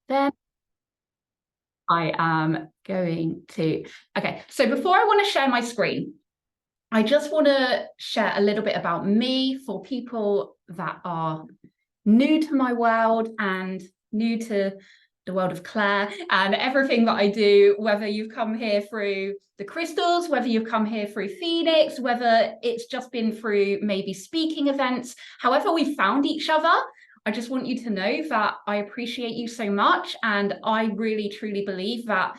Then I am going to, okay, so before I want to share my screen, I just want to share a little bit about me for people that are new to my world and new to the world of Claire and everything that I do, whether you've come here through the crystals, whether you've come here through Phoenix, whether it's just been through maybe speaking events, however we found each other. I just want you to know that I appreciate you so much. And I really, truly believe that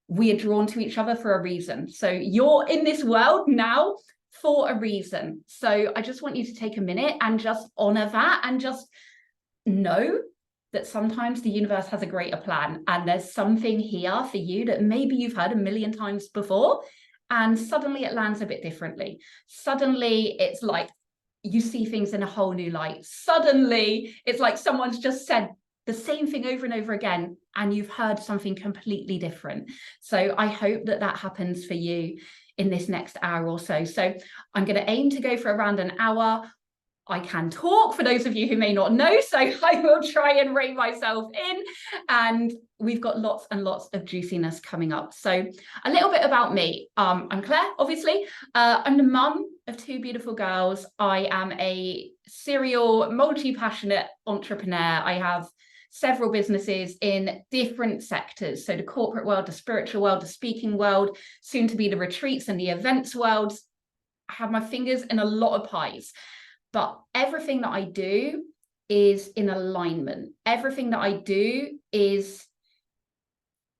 we are drawn to each other for a reason. So you're in this world now for a reason. So I just want you to take a minute and just honor that and just know that sometimes the universe has a greater plan and there's something here for you that maybe you've heard a million times before and suddenly it lands a bit differently. Suddenly it's like you see things in a whole new light. Suddenly it's like someone's just said the same thing over and over again and you've heard something completely different. So I hope that that happens for you in this next hour or so. So I'm going to aim to go for around an hour. I can talk for those of you who may not know, so I will try and rein myself in. And we've got lots and lots of juiciness coming up. So a little bit about me. I'm Claire, obviously. I'm the mum of two beautiful girls. I am a serial, multi-passionate entrepreneur. I have several businesses in different sectors. So the corporate world, the spiritual world, the speaking world, soon to be the retreats and the events world. I have my fingers in a lot of pies. But everything that I do is in alignment. Everything that I do is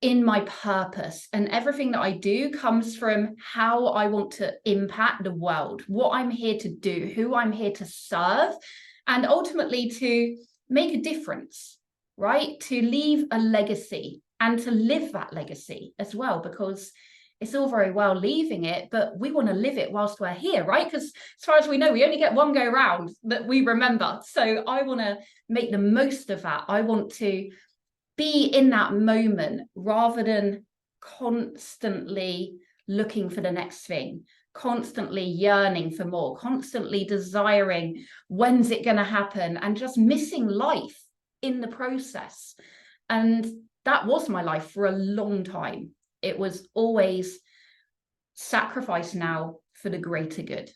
in my purpose. And everything that I do comes from how I want to impact the world, what I'm here to do, who I'm here to serve, and ultimately to make a difference, right? To leave a legacy and to live that legacy as well, because it's all very well leaving it, but we want to live it whilst we're here, right? Because as far as we know, we only get one go round that we remember. So I want to make the most of that. I want to be in that moment rather than constantly looking for the next thing, constantly yearning for more, constantly desiring when's it going to happen and just missing life in the process. And that was my life for a long time. It was always sacrifice now for the greater good.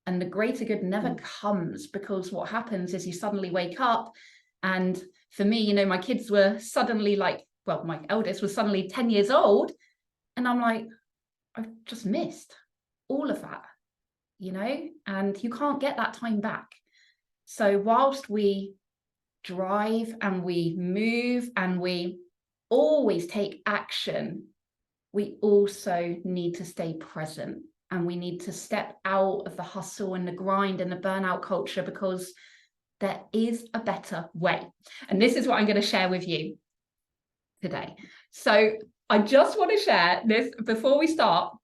And the greater good never comes, because what happens is you suddenly wake up. And for me, my kids were suddenly my eldest was suddenly 10 years old. And I'm like, I've just missed all of that, and you can't get that time back. So whilst we drive and we move and we always take action, we also need to stay present and we need to step out of the hustle and the grind and the burnout culture, because there is a better way. And this is what I'm going to share with you today. So I just want to share this before we start,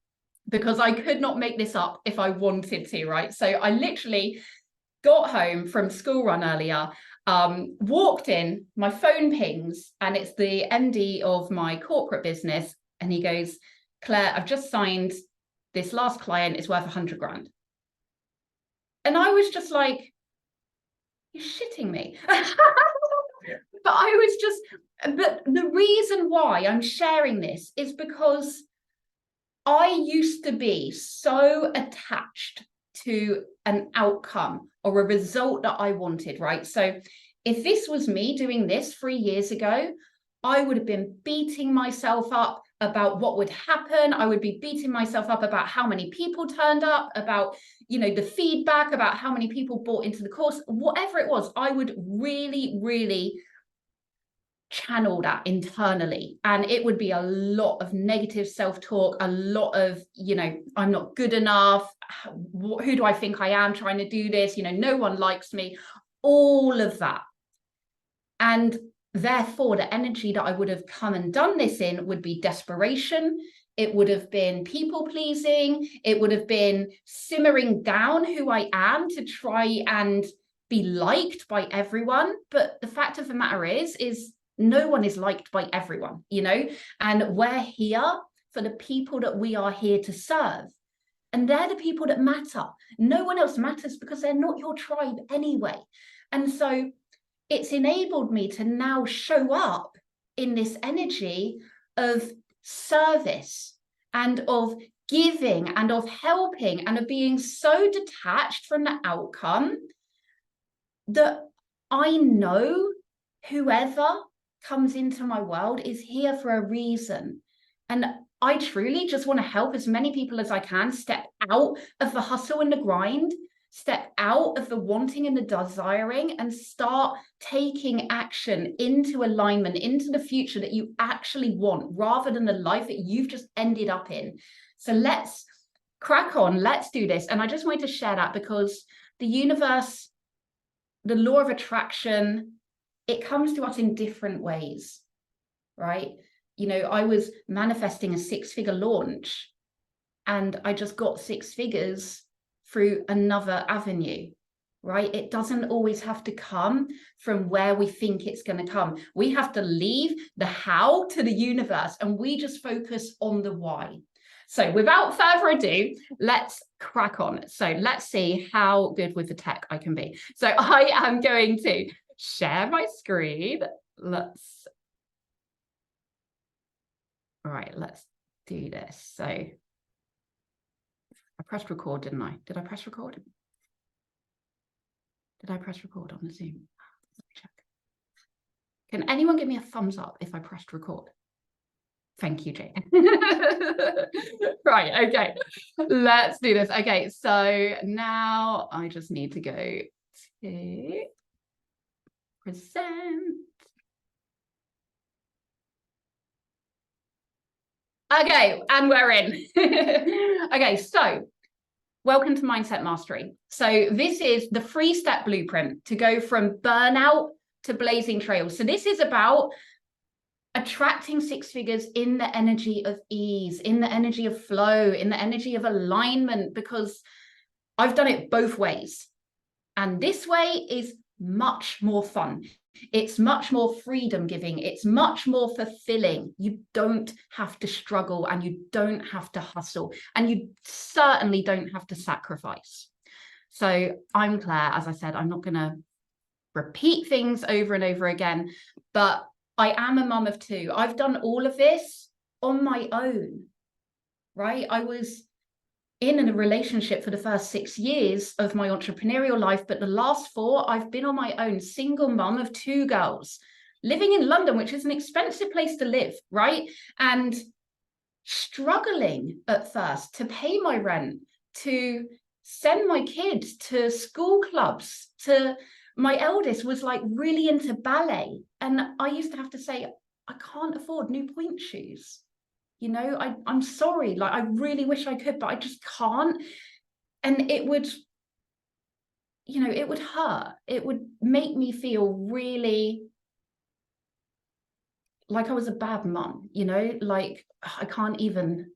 because I could not make this up if I wanted to, right? So I literally got home from school run earlier, walked in, my phone pings, and it's the MD of my corporate business. And he goes, Claire, I've just signed this last client, it's worth 100 grand. And I was just like, you're shitting me. But the reason why I'm sharing this is because I used to be so attached to an outcome or a result that I wanted, right? So if this was me doing this 3 years ago, I would have been beating myself up about what would happen. I would be beating myself up about how many people turned up, about, the feedback, about how many people bought into the course, whatever it was. I would really, really channel that internally. And it would be a lot of negative self-talk, a lot of, I'm not good enough. Who do I think I am trying to do this? No one likes me, all of that. And therefore, the energy that I would have come and done this in would be desperation. It would have been people pleasing. It would have been simmering down who I am to try and be liked by everyone. But the fact of the matter is no one is liked by everyone, and we're here for the people that we are here to serve. And they're the people that matter. No one else matters because they're not your tribe anyway. And so it's enabled me to now show up in this energy of service and of giving and of helping and of being so detached from the outcome that I know whoever comes into my world is here for a reason. And I truly just want to help as many people as I can step out of the hustle and the grind, step out of the wanting and the desiring, and start taking action into alignment, into the future that you actually want, rather than the life that you've just ended up in. So let's crack on. Let's do this. And I just wanted to share that because the universe, the law of attraction, it comes to us in different ways, right? You know, I was manifesting a 6-figure launch and I just got 6 figures through another avenue, right? It doesn't always have to come from where we think it's going to come. We have to leave the how to the universe and we just focus on the why. So without further ado, let's crack on. So let's see how good with the tech I can be. So I am going to share my screen. All right, let's do this. So I pressed record, didn't I? Did I press record? Did I press record on the Zoom? Let me check. Can anyone give me a thumbs up if I pressed record? Thank you, Jane. Right, okay, let's do this. Okay, so now I just need to go to present. Okay, and we're in. Okay, so welcome to Mindset Mastery. So this is the 3-step blueprint to go from burnout to blazing trails. So this is about attracting 6 figures in the energy of ease, in the energy of flow, in the energy of alignment, because I've done it both ways. And this way is much more fun. It's much more freedom giving. It's much more fulfilling. You don't have to struggle and you don't have to hustle and you certainly don't have to sacrifice. So I'm Claire. As I said, I'm not going to repeat things over and over again, but I am a mum of 2. I've done all of this on my own, right? I was in a relationship for the first 6 years of my entrepreneurial life, but the last 4, I've been on my own, single mum of 2 girls, living in London, which is an expensive place to live, right? And struggling at first to pay my rent, to send my kids to school clubs, to my eldest was like really into ballet. And I used to have to say, I can't afford new point shoes. You know, I'm sorry, like I really wish I could, but I just can't. And it would, you know, it would hurt. It would make me feel really like I was a bad mum, you know, like I can't even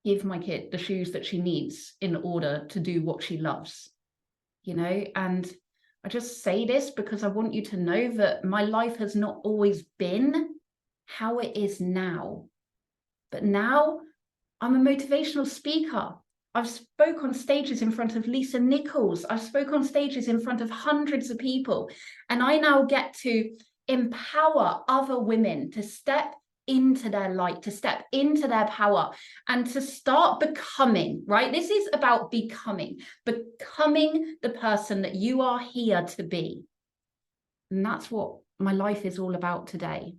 give my kid the shoes that she needs in order to do what she loves, you know. And I just say this because I want you to know that my life has not always been how it is now. But now I'm a motivational speaker. I've spoke on stages in front of Lisa Nichols. I've spoke on stages in front of hundreds of people. And I now get to empower other women to step into their light, to step into their power, and to start becoming, right? This is about becoming the person that you are here to be. And that's what my life is all about today.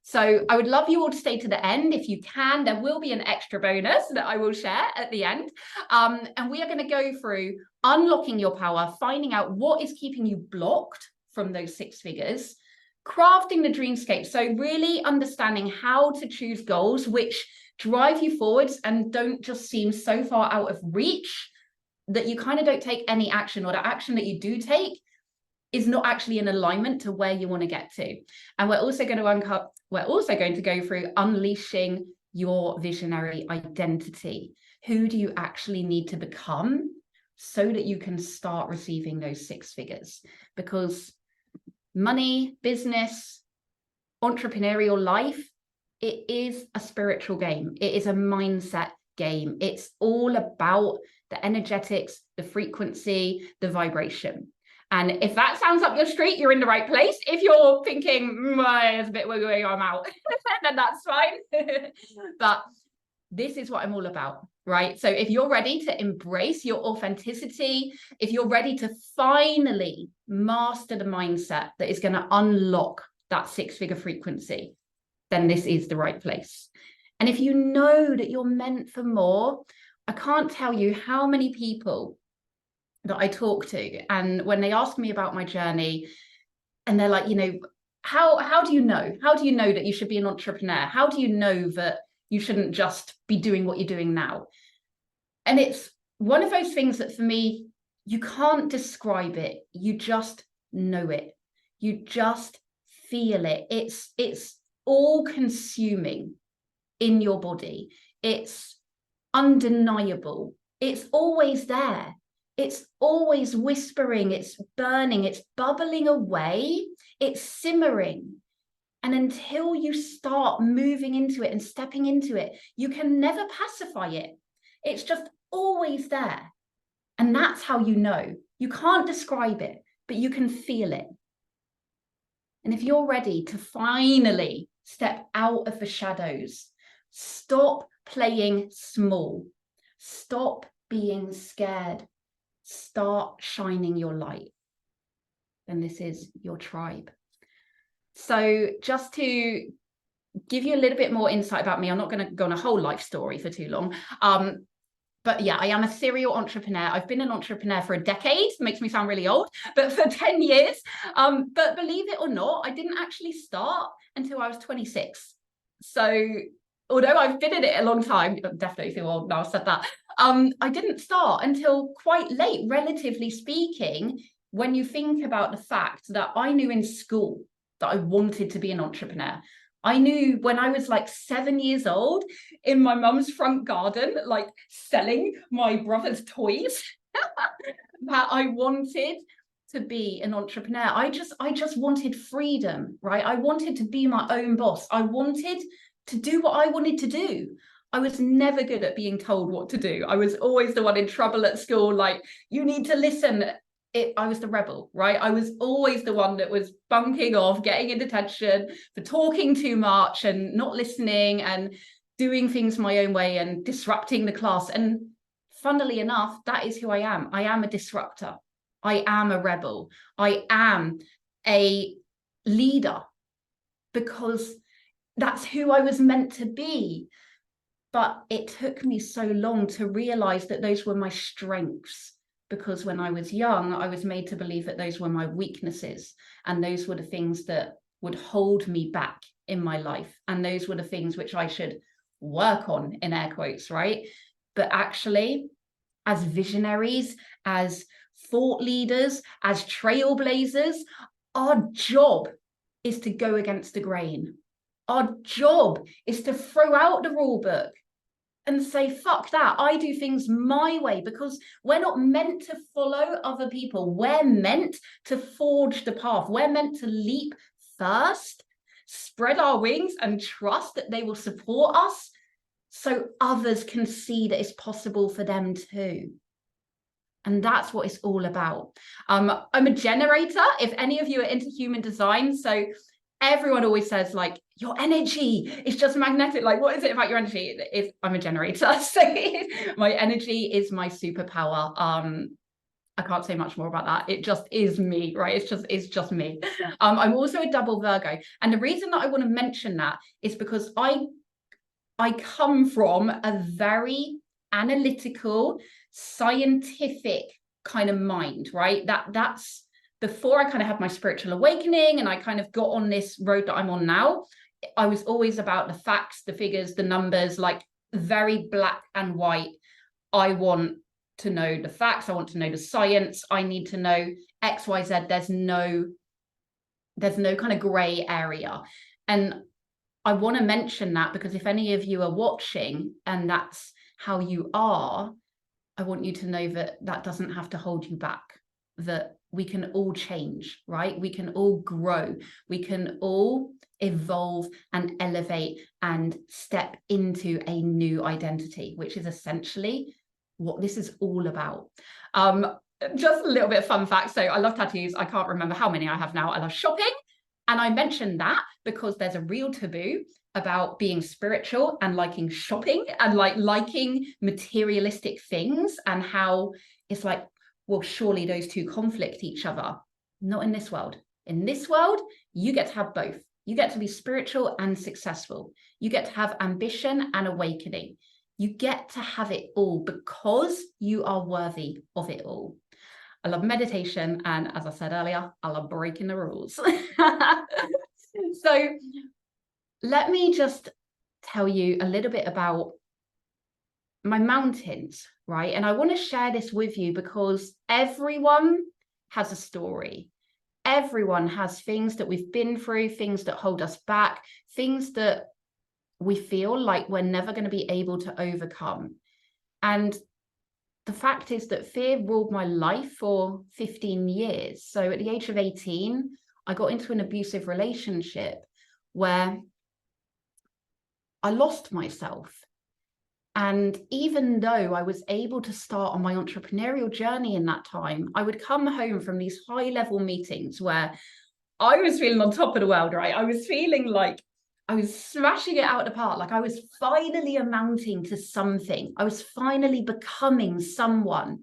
So I would love you all to stay to the end if you can. There will be an extra bonus that I will share at the end. And we are going to go through unlocking your power, finding out what is keeping you blocked from those 6 figures, crafting the dreamscape. So really understanding how to choose goals which drive you forwards and don't just seem so far out of reach that you kind of don't take any action, or the action that you do take is not actually in alignment to where you want to get to. And we're also going to go through unleashing your visionary identity. Who do you actually need to become so that you can start receiving those 6 figures? Because money, business, entrepreneurial life, it is a spiritual game. It is a mindset game. It's all about the energetics, the frequency, the vibration. And if that sounds up your street, you're in the right place. If you're thinking, it's a bit wiggly, I'm out, then that's fine. But this is what I'm all about, right? So if you're ready to embrace your authenticity, if you're ready to finally master the mindset that is going to unlock that six-figure frequency, then this is the right place. And if you know that you're meant for more, I can't tell you how many people that I talk to, and when they ask me about my journey, and they're like, how do you know? How do you know that you should be an entrepreneur? How do you know that you shouldn't just be doing what you're doing now? And it's one of those things that for me, you can't describe it. You just know it. You just feel it. It's all consuming in your body. It's undeniable. It's always there. It's always whispering. It's burning. It's bubbling away. It's simmering. And until you start moving into it and stepping into it, you can never pacify it. It's just always there. And that's how you know. You can't describe it, but you can feel it. And if you're ready to finally step out of the shadows, stop playing small, stop being scared, start shining your light, then this is your tribe. So just to give you a little bit more insight about me, I'm not going to go on a whole life story for too long. But yeah, I am a serial entrepreneur. I've been an entrepreneur for a decade. Makes me sound really old, but for 10 years. But believe it or not, I didn't actually start until I was 26. So although I've been in it a long time, I definitely feel old now I said that. I didn't start until quite late, relatively speaking, when you think about the fact that I knew in school that I wanted to be an entrepreneur. I knew when I was like 7 years old in my mum's front garden, like selling my brother's toys, that I wanted to be an entrepreneur. I just wanted freedom, right? I wanted to be my own boss. I wanted to do what I wanted to do. I was never good at being told what to do. I was always the one in trouble at school, like, you need to listen. I was the rebel, right? I was always the one that was bunking off, getting in detention for talking too much and not listening and doing things my own way and disrupting the class. And funnily enough, that is who I am. I am a disruptor. I am a rebel. I am a leader because that's who I was meant to be. But it took me so long to realize that those were my strengths. Because when I was young, I was made to believe that those were my weaknesses. And those were the things that would hold me back in my life. And those were the things which I should work on, in air quotes, right? But actually, as visionaries, as thought leaders, as trailblazers, our job is to go against the grain. Our job is to throw out the rule book and say, fuck that, I do things my way, because we're not meant to follow other people. We're meant to forge the path. We're meant to leap first, spread our wings and trust that they will support us so others can see that it's possible for them too. And that's what it's all about. I'm a generator, if any of you are into human design. So everyone always says, like, your energy is just magnetic. Like, what is it about your energy? I'm a generator. So my energy is my superpower. I can't say much more about that. It just is me, right? It's just me. I'm also a double Virgo. And the reason that I want to mention that is because I come from a very analytical, scientific kind of mind, right? That's before I kind of had my spiritual awakening and I kind of got on this road that I'm on now. I was always about the facts, the figures, the numbers, like very black and white. I want to know the facts. I want to know the science. I need to know X, Y, Z. There's no kind of gray area. And I want to mention that because if any of you are watching and that's how you are, I want you to know that that doesn't have to hold you back, that we can all change, right? We can all grow. We can all evolve and elevate and step into a new identity, which is essentially what this is all about. just a little bit of fun fact. So I love tattoos. I can't remember how many I have now. I love shopping. And I mentioned that because there's a real taboo about being spiritual and liking shopping and liking materialistic things, and how it's like, well, surely those two conflict each other. Not in this world. In this world, you get to have both. You get to be spiritual and successful. You get to have ambition and awakening. You get to have it all because you are worthy of it all. I love meditation. And as I said earlier, I love breaking the rules. So let me just tell you a little bit about my mountains, right? And I want to share this with you because everyone has a story. Everyone has things that we've been through, things that hold us back, things that we feel like we're never going to be able to overcome. And the fact is that fear ruled my life for 15 years. So at the age of 18, I got into an abusive relationship where I lost myself. And even though I was able to start on my entrepreneurial journey in that time, I would come home from these high-level meetings where I was feeling on top of the world, right? I was feeling like I was smashing it out of the park. Like I was finally amounting to something. I was finally becoming someone,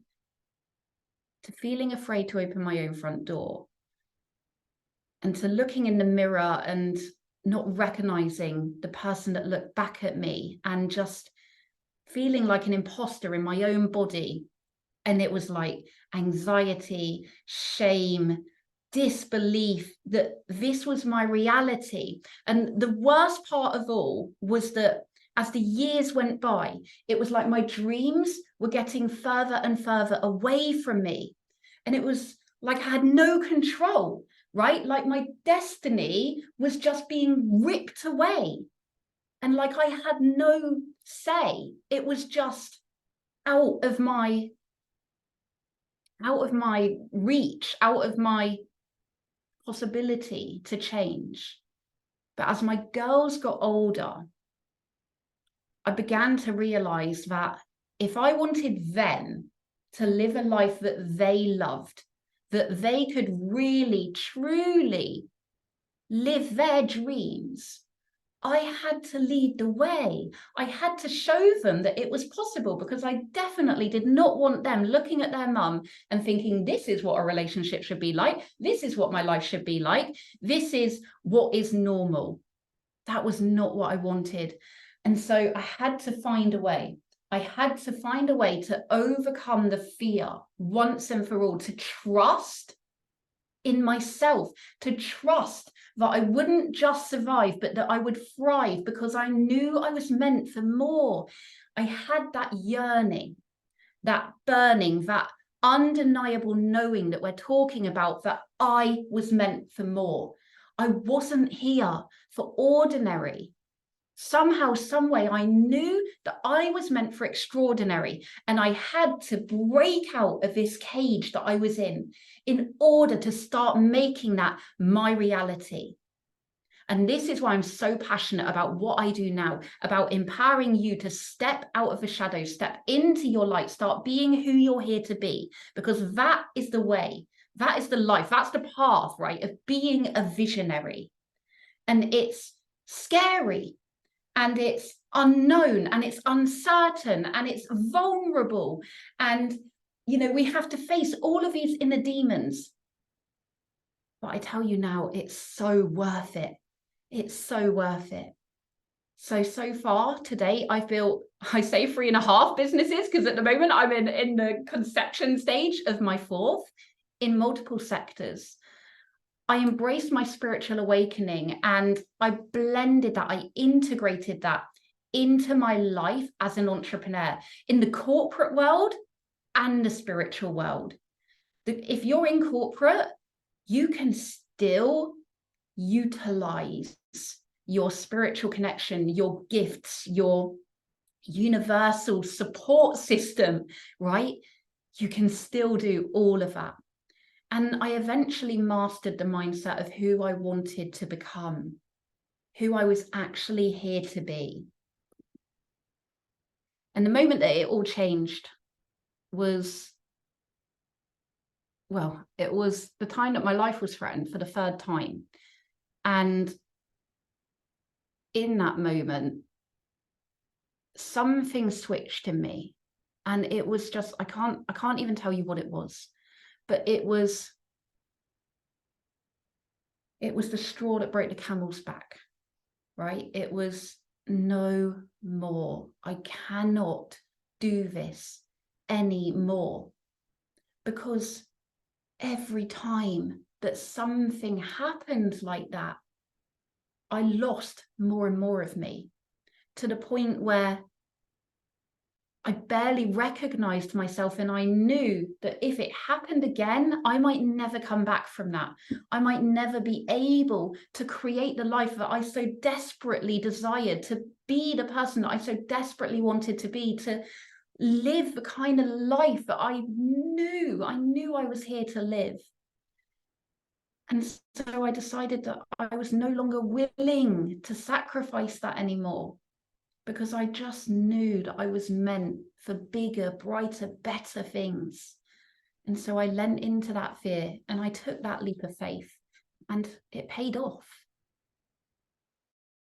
to feeling afraid to open my own front door, and to looking in the mirror and not recognizing the person that looked back at me, and just feeling like an imposter in my own body. And it was like anxiety, shame, disbelief that this was my reality. And the worst part of all was that as the years went by, it was like my dreams were getting further and further away from me. And it was like I had no control, right? Like my destiny was just being ripped away. And like I had no say. It was just out of my reach, out of my possibility to change. But as my girls got older, I began to realize that if I wanted them to live a life that they loved, that they could really, truly live their dreams, I had to lead the way. I had to show them that it was possible, because I definitely did not want them looking at their mum and thinking, this is what a relationship should be like. This is what my life should be like. This is what is normal. That was not what I wanted. And so I had to find a way. I had to find a way to overcome the fear once and for all, to trust in myself, to trust that I wouldn't just survive, but that I would thrive, because I knew I was meant for more. I had that yearning, that burning, that undeniable knowing that we're talking about, that I was meant for more. I wasn't here for ordinary. Somehow, some way, I knew that I was meant for extraordinary, and I had to break out of this cage that I was in order to start making that my reality. And this is why I'm so passionate about what I do now, about empowering you to step out of the shadows, step into your light, start being who you're here to be, because that is the way, that is the life, that's the path, right, of being a visionary. And it's scary, and it's unknown, and it's uncertain, and it's vulnerable. And, you know, we have to face all of these inner demons. But I tell you now, it's so worth it. It's so worth it. So far today, I've built, I say 3.5 businesses, because at the moment I'm in the conception stage of my 4th, in multiple sectors. I embraced my spiritual awakening, and I blended that, I integrated that into my life as an entrepreneur in the corporate world and the spiritual world. If you're in corporate, you can still utilize your spiritual connection, your gifts, your universal support system, right? You can still do all of that. And I eventually mastered the mindset of who I wanted to become, who I was actually here to be. And the moment that it all changed was well, it was the time that my life was threatened for the third time. And in that moment, something switched in me. And it was just, I can't even tell you what it was, but it was the straw that broke the camel's back, right? It was, no more. I cannot do this anymore. Because every time that something happened like that, I lost more and more of me, to the point where I barely recognized myself, and I knew that if it happened again, I might never come back from that. I might never be able to create the life that I so desperately desired, to be the person that I so desperately wanted to be, to live the kind of life that I knew I was here to live. And so I decided that I was no longer willing to sacrifice that anymore, because I just knew that I was meant for bigger, brighter, better things. And so I leant into that fear and I took that leap of faith, and it paid off.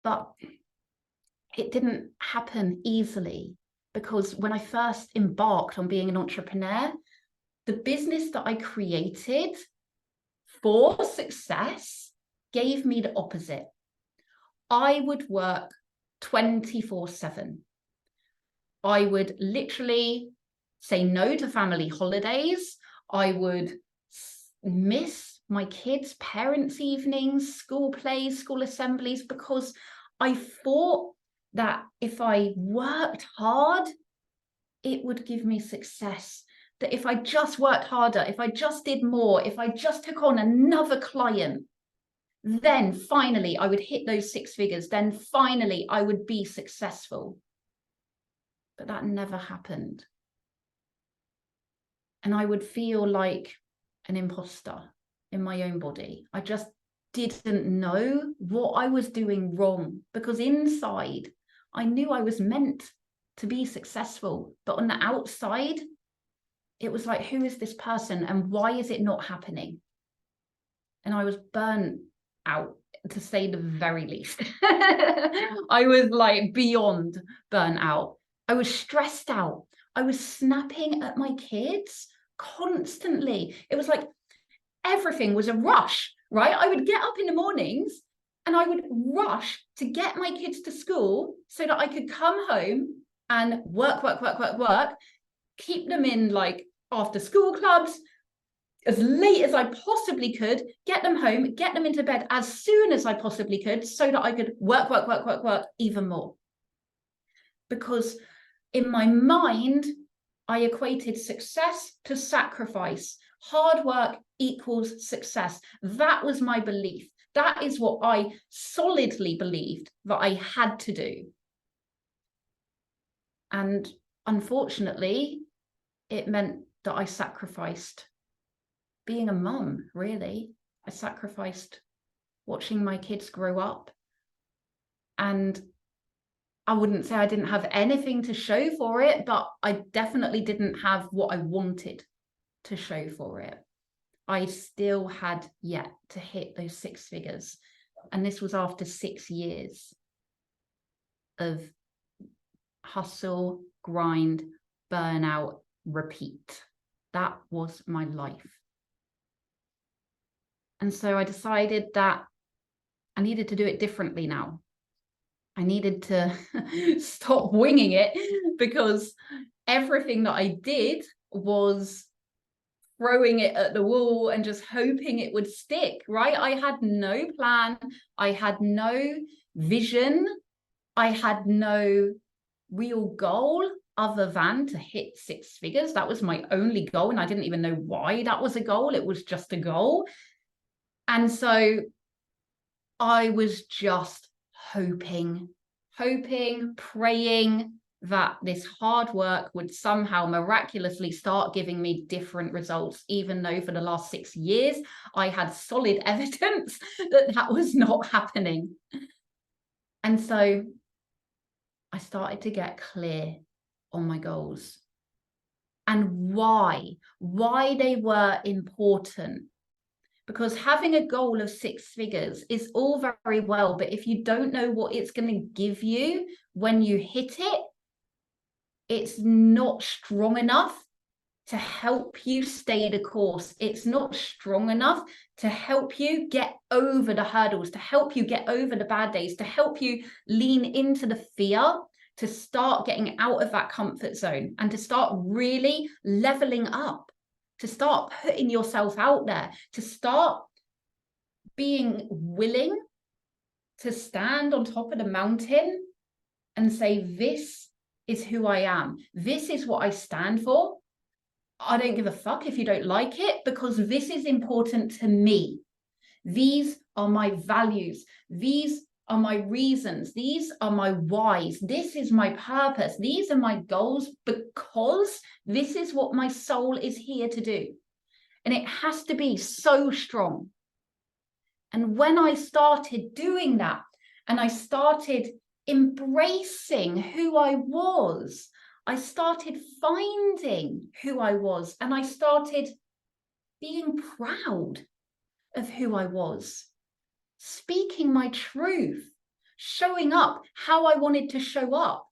But it didn't happen easily, because when I first embarked on being an entrepreneur, the business that I created for success gave me the opposite. I would work 24/7. I would literally say no to family holidays. I would miss my kids' parents' evenings, school plays, school assemblies, because I thought that if I worked hard, it would give me success. That if I just worked harder, if I just did more, if I just took on another client, then finally I would hit those 6 figures. Then finally I would be successful. But that never happened. And I would feel like an imposter in my own body. I just didn't know what I was doing wrong, because inside I knew I was meant to be successful. But on the outside, it was like, who is this person and why is it not happening? And I was burnt out, to say the very least. I was like beyond burnt out. I was stressed out. I was snapping at my kids constantly. It was like everything was a rush, right? I would get up in the mornings and I would rush to get my kids to school so that I could come home and work, keep them in like after school clubs as late as I possibly could, get them home, get them into bed as soon as I possibly could, so that I could work even more. Because in my mind, I equated success to sacrifice. Hard work equals success. That was my belief. That is what I solidly believed that I had to do. And unfortunately, it meant that I sacrificed being a mum, really. I sacrificed watching my kids grow up. And I wouldn't say I didn't have anything to show for it, but I definitely didn't have what I wanted to show for it. I still had yet to hit those 6 figures. And this was after 6 years of hustle, grind, burnout, repeat. That was my life. And so I decided that I needed to do it differently now. I needed to stop winging it, because everything that I did was throwing it at the wall and just hoping it would stick, right? I had no plan. I had no vision. I had no real goal other than to hit 6 figures. That was my only goal. And I didn't even know why that was a goal. It was just a goal. And so I was just hoping, praying that this hard work would somehow miraculously start giving me different results, even though for the last 6 years, I had solid evidence that that was not happening. And so I started to get clear on my goals. and why they were important. Because having a goal of 6 figures is all very well, but if you don't know what it's going to give you when you hit it, it's not strong enough to help you stay the course. It's not strong enough to help you get over the hurdles, to help you get over the bad days, to help you lean into the fear, to start getting out of that comfort zone and to start really leveling up, to start putting yourself out there, to start being willing to stand on top of the mountain and say, this is who I am. This is what I stand for. I don't give a fuck if you don't like it, because this is important to me. These are my values. These are my reasons. These are my whys. This is my purpose. These are my goals, because this is what my soul is here to do. And it has to be so strong. And when I started doing that, and I started embracing who I was, I started finding who I was, and I started being proud of who I was, speaking my truth, showing up how I wanted to show up,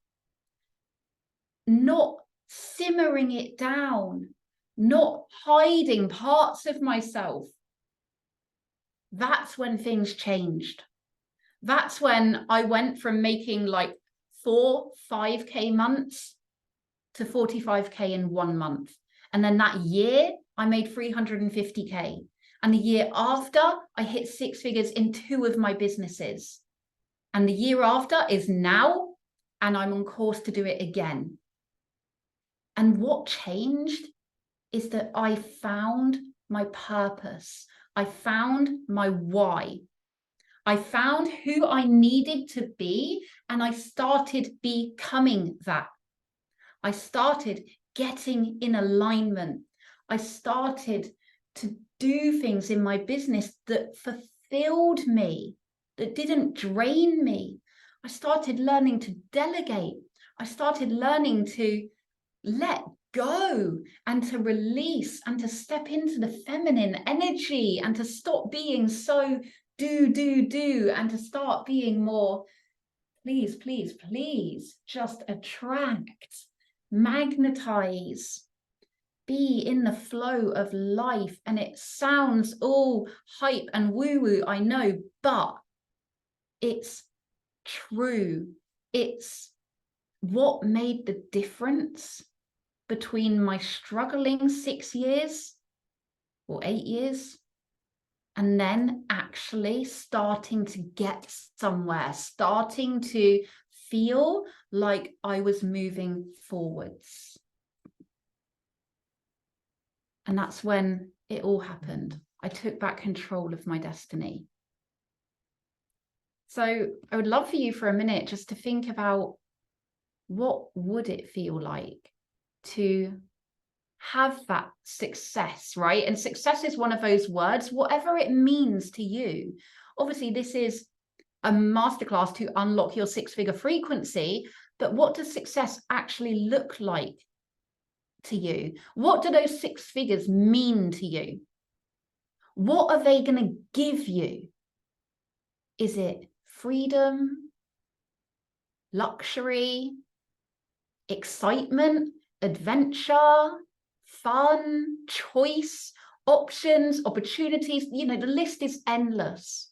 not simmering it down, not hiding parts of myself. That's when things changed. That's when I went from making like 4-5K months to 45K in 1 month. And then that year I made 350K. And the year after I hit 6 figures in 2 of my businesses. And the year after is now, and I'm on course to do it again. And what changed is that I found my purpose. I found my why. I found who I needed to be, and I started becoming that. I started getting in alignment. I started to do things in my business that fulfilled me, that didn't drain me. I started learning to delegate. I started learning to let go and to release and to step into the feminine energy and to stop being so do, and to start being more, please, please, please, just attract, magnetize, be in the flow of life. And it sounds all hype and woo-woo, I know, but it's true. It's what made the difference between my struggling 6 years or 8 years and then actually starting to get somewhere, starting to feel like I was moving forwards. And that's when it all happened. I took back control of my destiny. So I would love for you for a minute just to think about, what would it feel like to have that success, right? And success is one of those words, whatever it means to you. Obviously, this is a masterclass to unlock your 6-figure frequency, but what does success actually look like to you? What do those 6 figures mean to you? What are they going to give you? Is it freedom, luxury, excitement, adventure, fun, choice, options, opportunities? You know, the list is endless.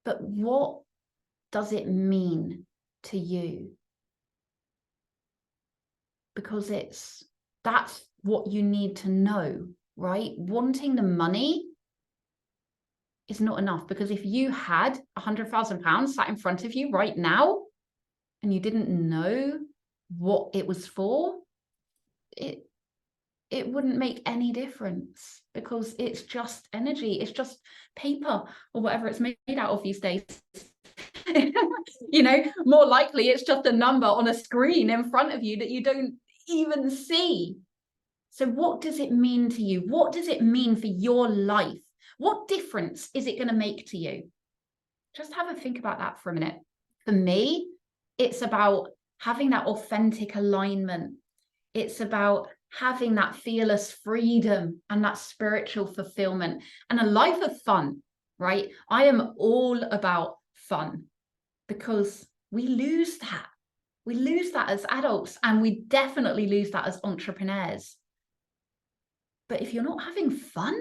But what does it mean to you? Because that's what you need to know, right? Wanting the money is not enough, because if you had £100,000 sat in front of you right now and you didn't know what it was for, it wouldn't make any difference, because it's just energy. It's just paper or whatever it's made out of these days. You know, more likely it's just a number on a screen in front of you that you don't even see. So what does it mean to you? What does it mean for your life? What difference is it going to make to you? Just have a think about that for a minute. For me, it's about having that authentic alignment. It's about having that fearless freedom and that spiritual fulfillment and a life of fun, right? I am all about fun because we lose that. We lose that as adults, and we definitely lose that as entrepreneurs. But if you're not having fun,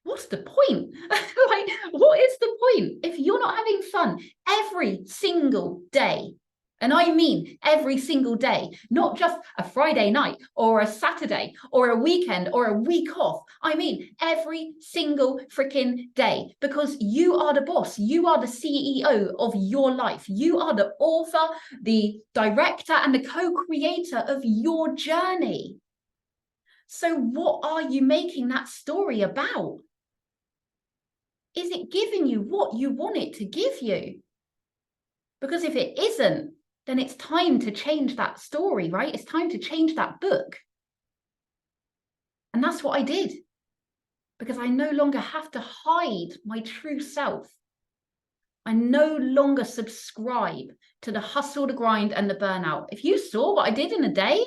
what's the point? Like, what is the point if you're not having fun every single day? And I mean every single day, not just a Friday night or a Saturday or a weekend or a week off. I mean every single freaking day, because you are the boss. You are the CEO of your life. You are the author, the director, and the co-creator of your journey. So what are you making that story about? Is it giving you what you want it to give you? Because if it isn't, then it's time to change that story, right? It's time to change that book. And that's what I did, because I no longer have to hide my true self. I no longer subscribe to the hustle, the grind, and the burnout. If you saw what I did in a day,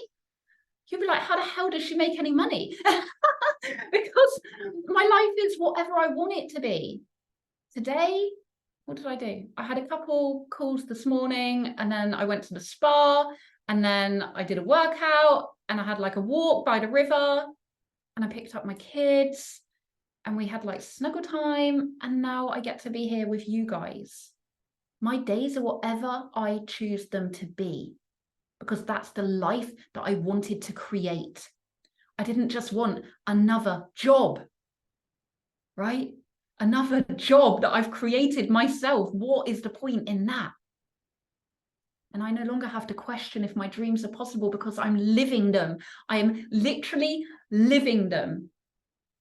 you'd be like, how the hell does she make any money? Because my life is whatever I want it to be. Today, what did I do? I had a couple calls this morning, and then I went to the spa, and then I did a workout, and I had like a walk by the river, and I picked up my kids, and we had like snuggle time, and now I get to be here with you guys. My days are whatever I choose them to be, because that's the life that I wanted to create. I didn't just want another job, right? Another job that I've created myself. What is the point in that? And I no longer have to question if my dreams are possible, because I'm living them. I am literally living them.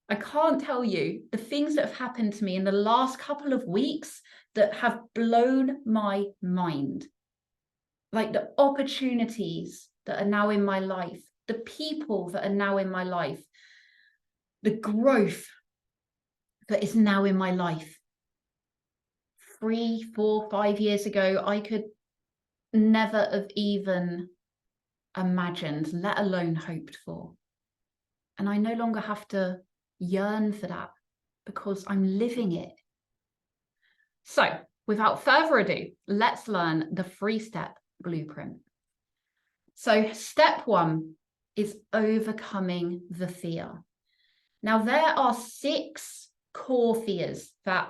I can't tell you the things that have happened to me in the last couple of weeks that have blown my mind. Like the opportunities that are now in my life, the people that are now in my life, the growth that is now in my life. 3, 4, 5 years ago, I could never have even imagined, let alone hoped for. And I no longer have to yearn for that, because I'm living it. So without further ado, let's learn the 3-step blueprint. So step 1 is overcoming the fear. Now, there are 6 core fears that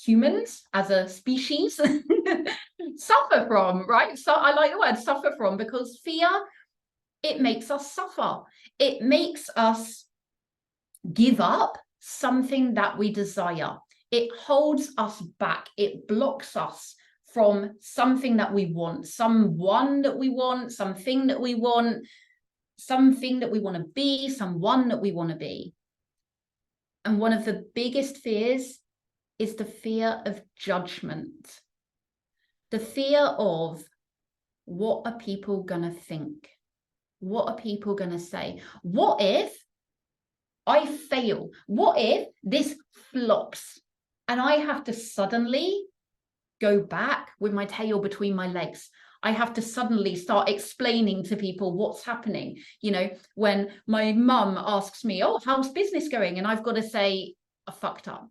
humans as a species suffer from, right? So I like the word suffer from, because fear, it makes us suffer. It makes us give up something that we desire. It holds us back. It blocks us from something that we want, someone that we want, something that we want, something that we want to be, someone that we want to be. And one of the biggest fears is the fear of judgment. The fear of, what are people going to think? What are people going to say? What if I fail? What if this flops and I have to suddenly go back with my tail between my legs? I have to suddenly start explaining to people what's happening. You know, when my mum asks me, oh, how's business going? And I've got to say, I fucked up.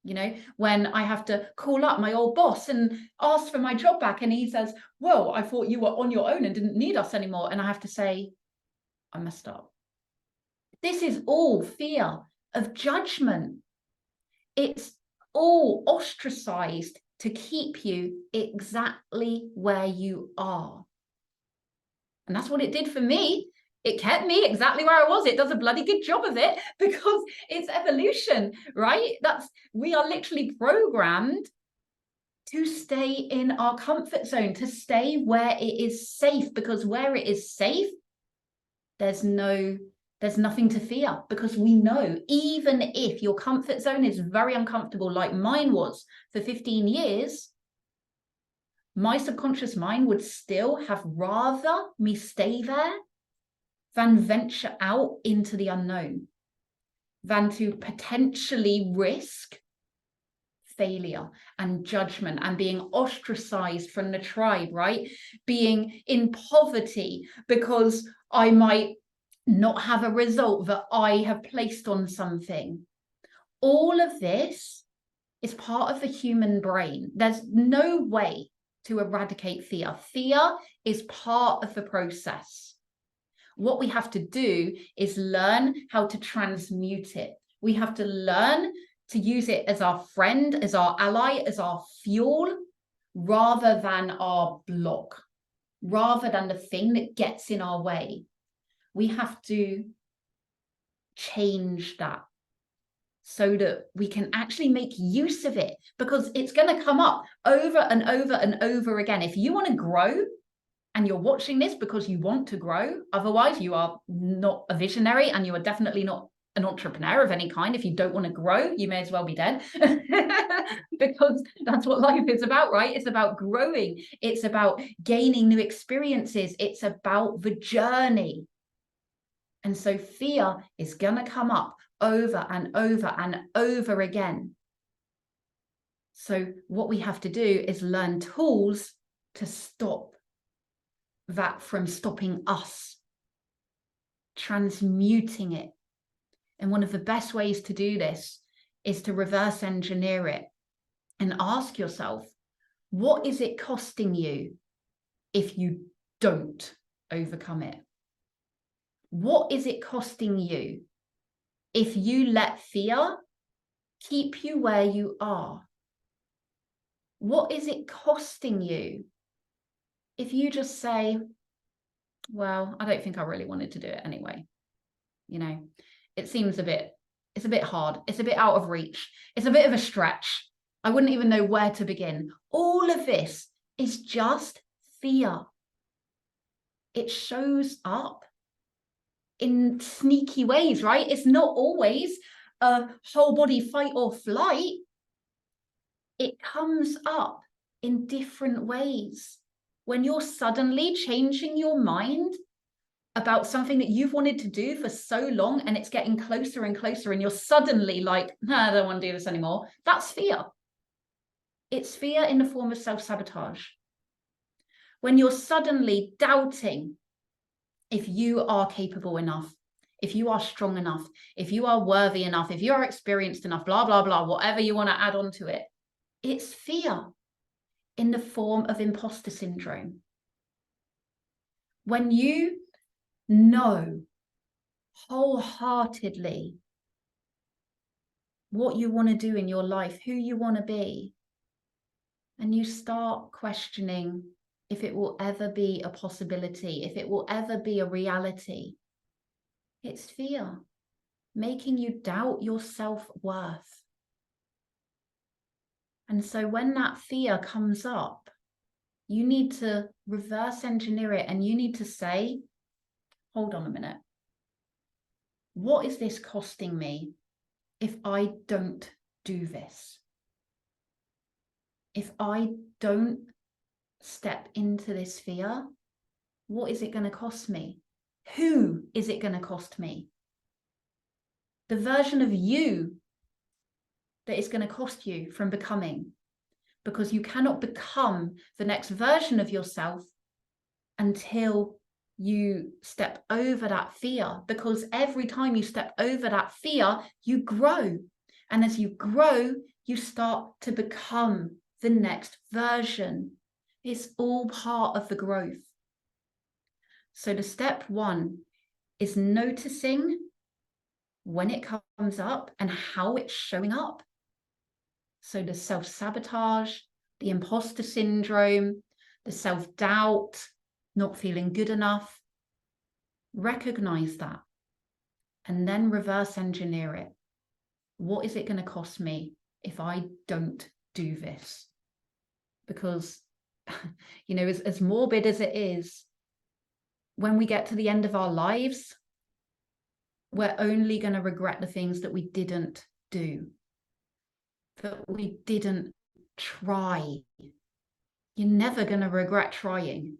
You know, when I have to call up my old boss and ask for my job back, and he says, well, I thought you were on your own and didn't need us anymore. And I have to say, I messed up. This is all fear of judgment. It's all ostracized to keep you exactly where you are. And that's what it did for me. It kept me exactly where I was. It does a bloody good job of it, because it's evolution, right? We are literally programmed to stay in our comfort zone, to stay where it is safe, because where it is safe, there's nothing to fear, because we know, even if your comfort zone is very uncomfortable, like mine was for 15 years, my subconscious mind would still have rather me stay there than venture out into the unknown, than to potentially risk failure and judgment and being ostracized from the tribe, right? Being in poverty because I might not have a result that I have placed on something. All of this is part of the human brain. There's no way to eradicate fear. Fear is part of the process. What we have to do is learn how to transmute it. We have to learn to use it as our friend, as our ally, as our fuel, rather than our block, rather than the thing that gets in our way. We have to change that so that we can actually make use of it, because it's going to come up over and over and over again. If you want to grow, and you're watching this because you want to grow, otherwise you are not a visionary, and you are definitely not an entrepreneur of any kind. If you don't want to grow, you may as well be dead. Because that's what life is about, right? It's about growing. It's about gaining new experiences. It's about the journey. And so fear is going to come up over and over and over again. So what we have to do is learn tools to stop that from stopping us, transmuting it. And one of the best ways to do this is to reverse engineer it and ask yourself, what is it costing you if you don't overcome it? What is it costing you if you let fear keep you where you are? What is it costing you if you just say, well, I don't think I really wanted to do it anyway? You know, it seems it's a bit hard. It's a bit out of reach. It's a bit of a stretch. I wouldn't even know where to begin. All of this is just fear. It shows up in sneaky ways, right? It's not always a whole body fight or flight. It comes up in different ways. When you're suddenly changing your mind about something that you've wanted to do for so long, and it's getting closer and closer, and you're suddenly like, nah, I don't want to do this anymore. That's fear. It's fear in the form of self-sabotage. When you're suddenly doubting if you are capable enough, if you are strong enough, if you are worthy enough, if you are experienced enough, blah, blah, blah, whatever you want to add on to it, it's fear in the form of imposter syndrome. When you know wholeheartedly what you want to do in your life, who you want to be, and you start questioning if it will ever be a possibility, if it will ever be a reality, it's fear making you doubt your self-worth. And so when that fear comes up, you need to reverse engineer it, and you need to say, hold on a minute. What is this costing me if I don't do this? If I don't step into this fear, what is it going to cost me? Who is it going to cost me? The version of you that is going to cost you from becoming, because you cannot become the next version of yourself until you step over that fear, because every time you step over that fear, you grow. And as you grow, you start to become the next version. It's all part of the growth. So the step one is noticing when it comes up and how it's showing up. So the self-sabotage, the imposter syndrome, the self-doubt, not feeling good enough. Recognize that and then reverse engineer it. What is it going to cost me if I don't do this? Because, you know, as morbid as it is, when we get to the end of our lives, we're only going to regret the things that we didn't do, that we didn't try. You're never going to regret trying.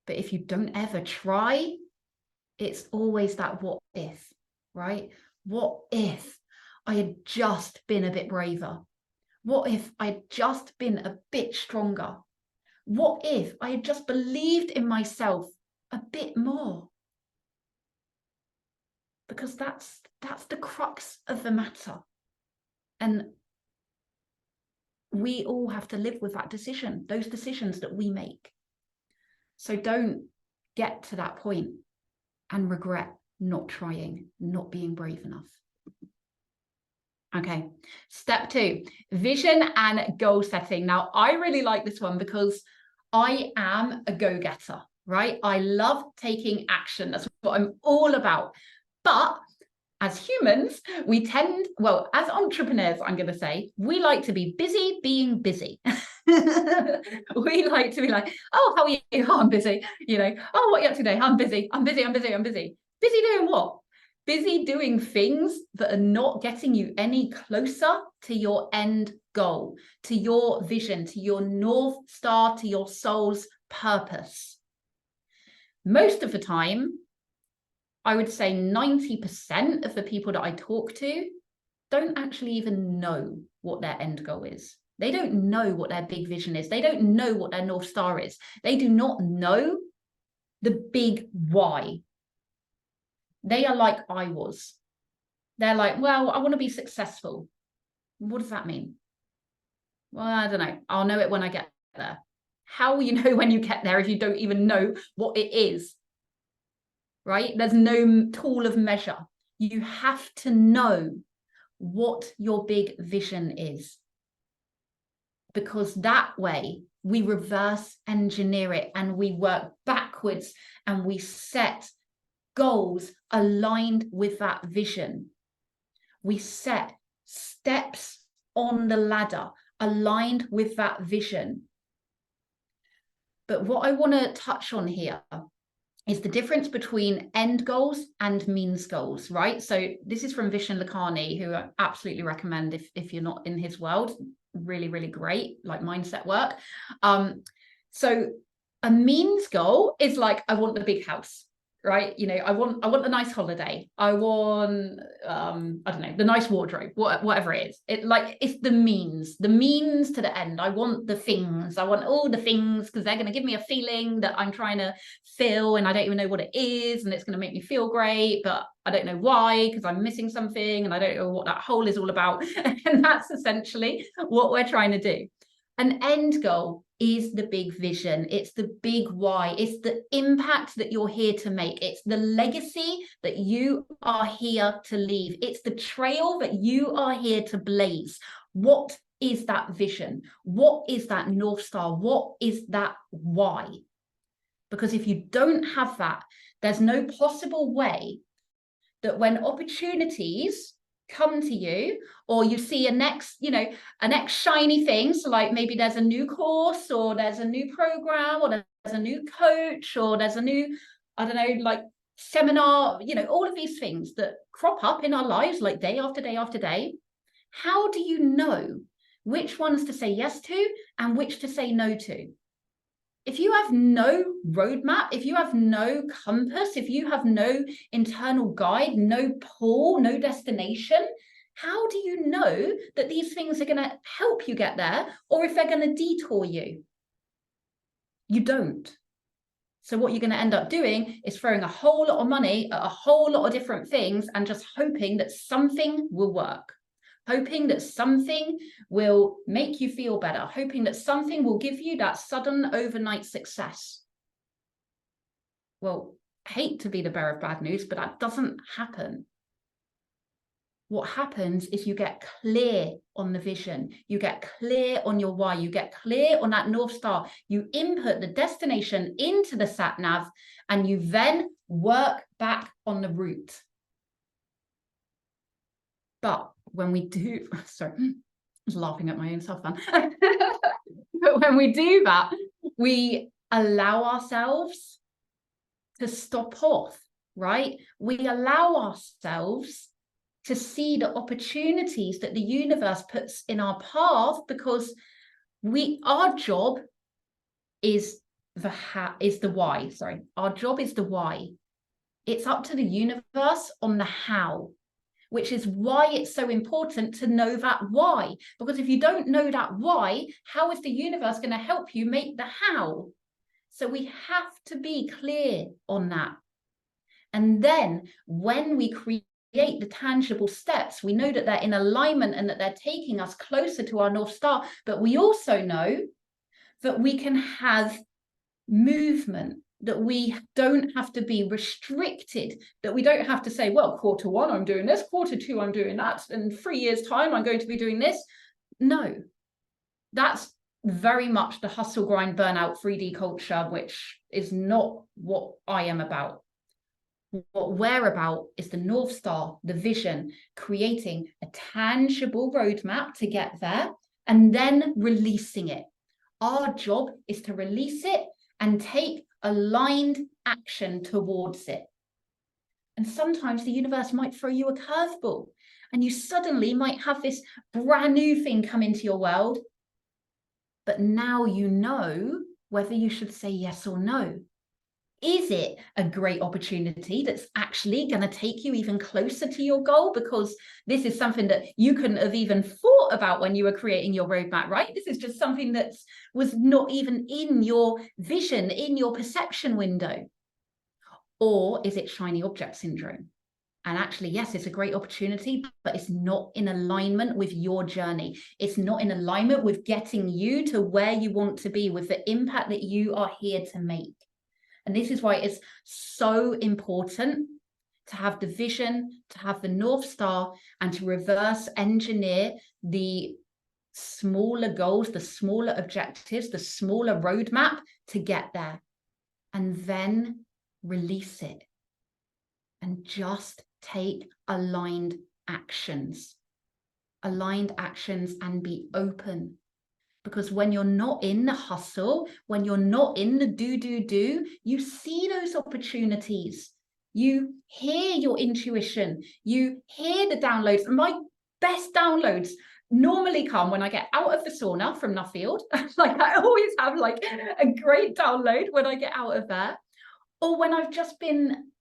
But if you don't ever try, it's always that what if, right? What if I had just been a bit braver? What if I'd just been a bit stronger? What if I had just believed in myself a bit more? Because that's the crux of the matter. And we all have to live with that decision, those decisions that we make. So don't get to that point and regret not trying, not being brave enough. Okay, step 2, vision and goal setting. Now, I really like this one because I am a go-getter, right? I love taking action. That's what I'm all about. But as humans, we tend, well, as entrepreneurs, I'm going to say, we like to be busy being busy. We like to be like, oh, how are you? Oh, I'm busy. You know, oh, what are you up to today? I'm busy. I'm busy. I'm busy. I'm busy. Busy doing what? Busy doing things that are not getting you any closer to your end goal, to your vision, to your North Star, to your soul's purpose. Most of the time, I would say 90% of the people that I talk to don't actually even know what their end goal is. They don't know what their big vision is. They don't know what their North Star is. They do not know the big why. They are like I was. They're like, well, I want to be successful. What does that mean? Well, I don't know. I'll know it when I get there. How will you know when you get there if you don't even know what it is? Right? There's no tool of measure. You have to know what your big vision is. Because that way we reverse engineer it and we work backwards and we set goals aligned with that vision. We set steps on the ladder aligned with that vision. But what I want to touch on here is the difference between end goals and means goals, right? So this is from Vishen Lakhani, who I absolutely recommend if you're not in his world. Really, really great, like mindset work. So a means goal is like, I want the big house, right? You know, I want the nice holiday. I want, I don't know, the nice wardrobe, whatever it is. It's the means to the end. I want the things. I want all the things because they're going to give me a feeling that I'm trying to fill and I don't even know what it is. And it's going to make me feel great, but I don't know why, because I'm missing something and I don't know what that hole is all about. And that's essentially what we're trying to do. An end goal is the big vision. It's the big why. It's the impact that you're here to make. It's the legacy that you are here to leave. It's the trail that you are here to blaze. What is that vision? What is that North Star? What is that why? Because if you don't have that, there's no possible way that when opportunities come to you or you see a next shiny thing, so like maybe there's a new course or there's a new program or there's a new coach or there's a new, I don't know, like seminar, all of these things that crop up in our lives like day after day after day. How do you know which ones to say yes to and which to say no to? If you have no roadmap, if you have no compass, if you have no internal guide, no pull, no destination, how do you know that these things are going to help you get there or if they're going to detour you? You don't. So what you're going to end up doing is throwing a whole lot of money at a whole lot of different things and just hoping that something will work. Hoping that something will make you feel better, hoping that something will give you that sudden overnight success. Well, I hate to be the bearer of bad news, but that doesn't happen. What happens is you get clear on the vision, you get clear on your why, you get clear on that North Star, you input the destination into the sat nav, and you then work back on the route. But when we do, sorry, I was laughing at my own self then. But when we do that, we allow ourselves to stop off, right? We allow ourselves to see the opportunities that the universe puts in our path because our job is the why. Sorry, our job is the why. It's up to the universe on the how. which is why it's so important to know that why. Because if you don't know that why, how is the universe going to help you make the how? So we have to be clear on that. And then when we create the tangible steps, we know that they're in alignment and that they're taking us closer to our North Star. But we also know that we can have movement, that we don't have to be restricted, that we don't have to say, well, quarter one, I'm doing this, quarter two, I'm doing that, and 3 years' time, I'm going to be doing this. No, that's very much the hustle, grind, burnout, 3D culture, which is not what I am about. What we're about is the North Star, the vision, creating a tangible roadmap to get there and then releasing it. Our job is to release it and take aligned action towards it. And sometimes the universe might throw you a curveball and you suddenly might have this brand new thing come into your world. But now you know whether you should say yes or no. Is it a great opportunity that's actually going to take you even closer to your goal? Because this is something that you couldn't have even thought about when you were creating your roadmap, right? This is just something that was not even in your vision, in your perception window. Or is it shiny object syndrome? And actually, yes, it's a great opportunity, but it's not in alignment with your journey. It's not in alignment with getting you to where you want to be, with the impact that you are here to make. And this is why it's so important to have the vision, to have the North Star, and to reverse engineer the smaller goals, the smaller objectives, the smaller roadmap to get there. And then release it and just take aligned actions and be open. Because when you're not in the hustle, when you're not in the do, you see those opportunities. You hear your intuition. You hear the downloads. And my best downloads normally come when I get out of the sauna from Nuffield. Like I always have like a great download when I get out of there. Or when I've just been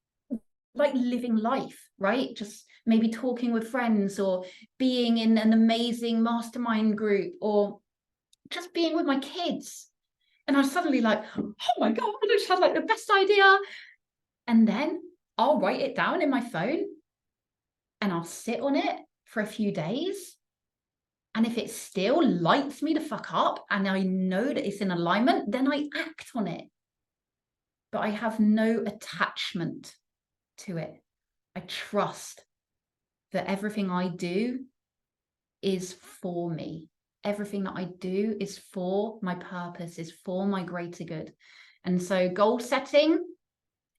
like living life, right? Just maybe talking with friends or being in an amazing mastermind group or just being with my kids. And I was suddenly like, oh my God, I just had like the best idea. And then I'll write it down in my phone and I'll sit on it for a few days. And if it still lights me to fuck up and I know that it's in alignment, then I act on it. But I have no attachment to it. I trust that everything I do is for me. Everything that I do is for my purpose, is for my greater good. And so goal setting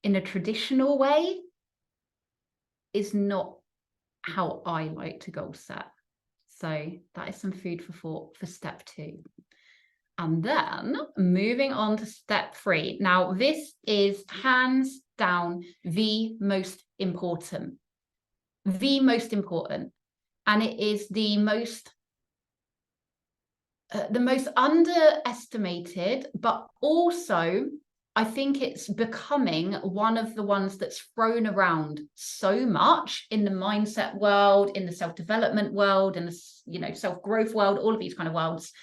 in a traditional way is not how I like to goal set. So that is some food for thought for step 2. And then moving on to step 3. Now, this is hands down the most important. The most important. And it is the most underestimated, but also I think it's becoming one of the ones that's thrown around so much in the mindset world, in the self-development world, in the self-growth world, all of these kind of worlds.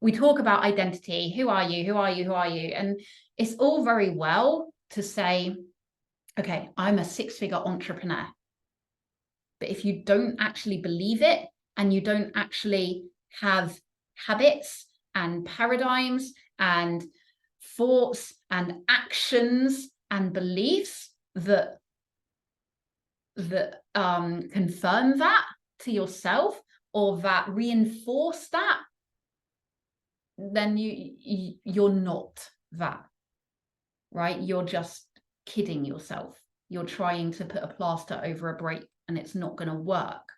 We talk about identity. Who are you? Who are you? Who are you? And it's all very well to say, okay, I'm a 6-figure entrepreneur. But if you don't actually believe it and you don't actually have habits and paradigms and thoughts and actions and beliefs that confirm that to yourself or that reinforce that, then you're not that, right? You're just kidding yourself. You're trying to put a plaster over a break and it's not going to work.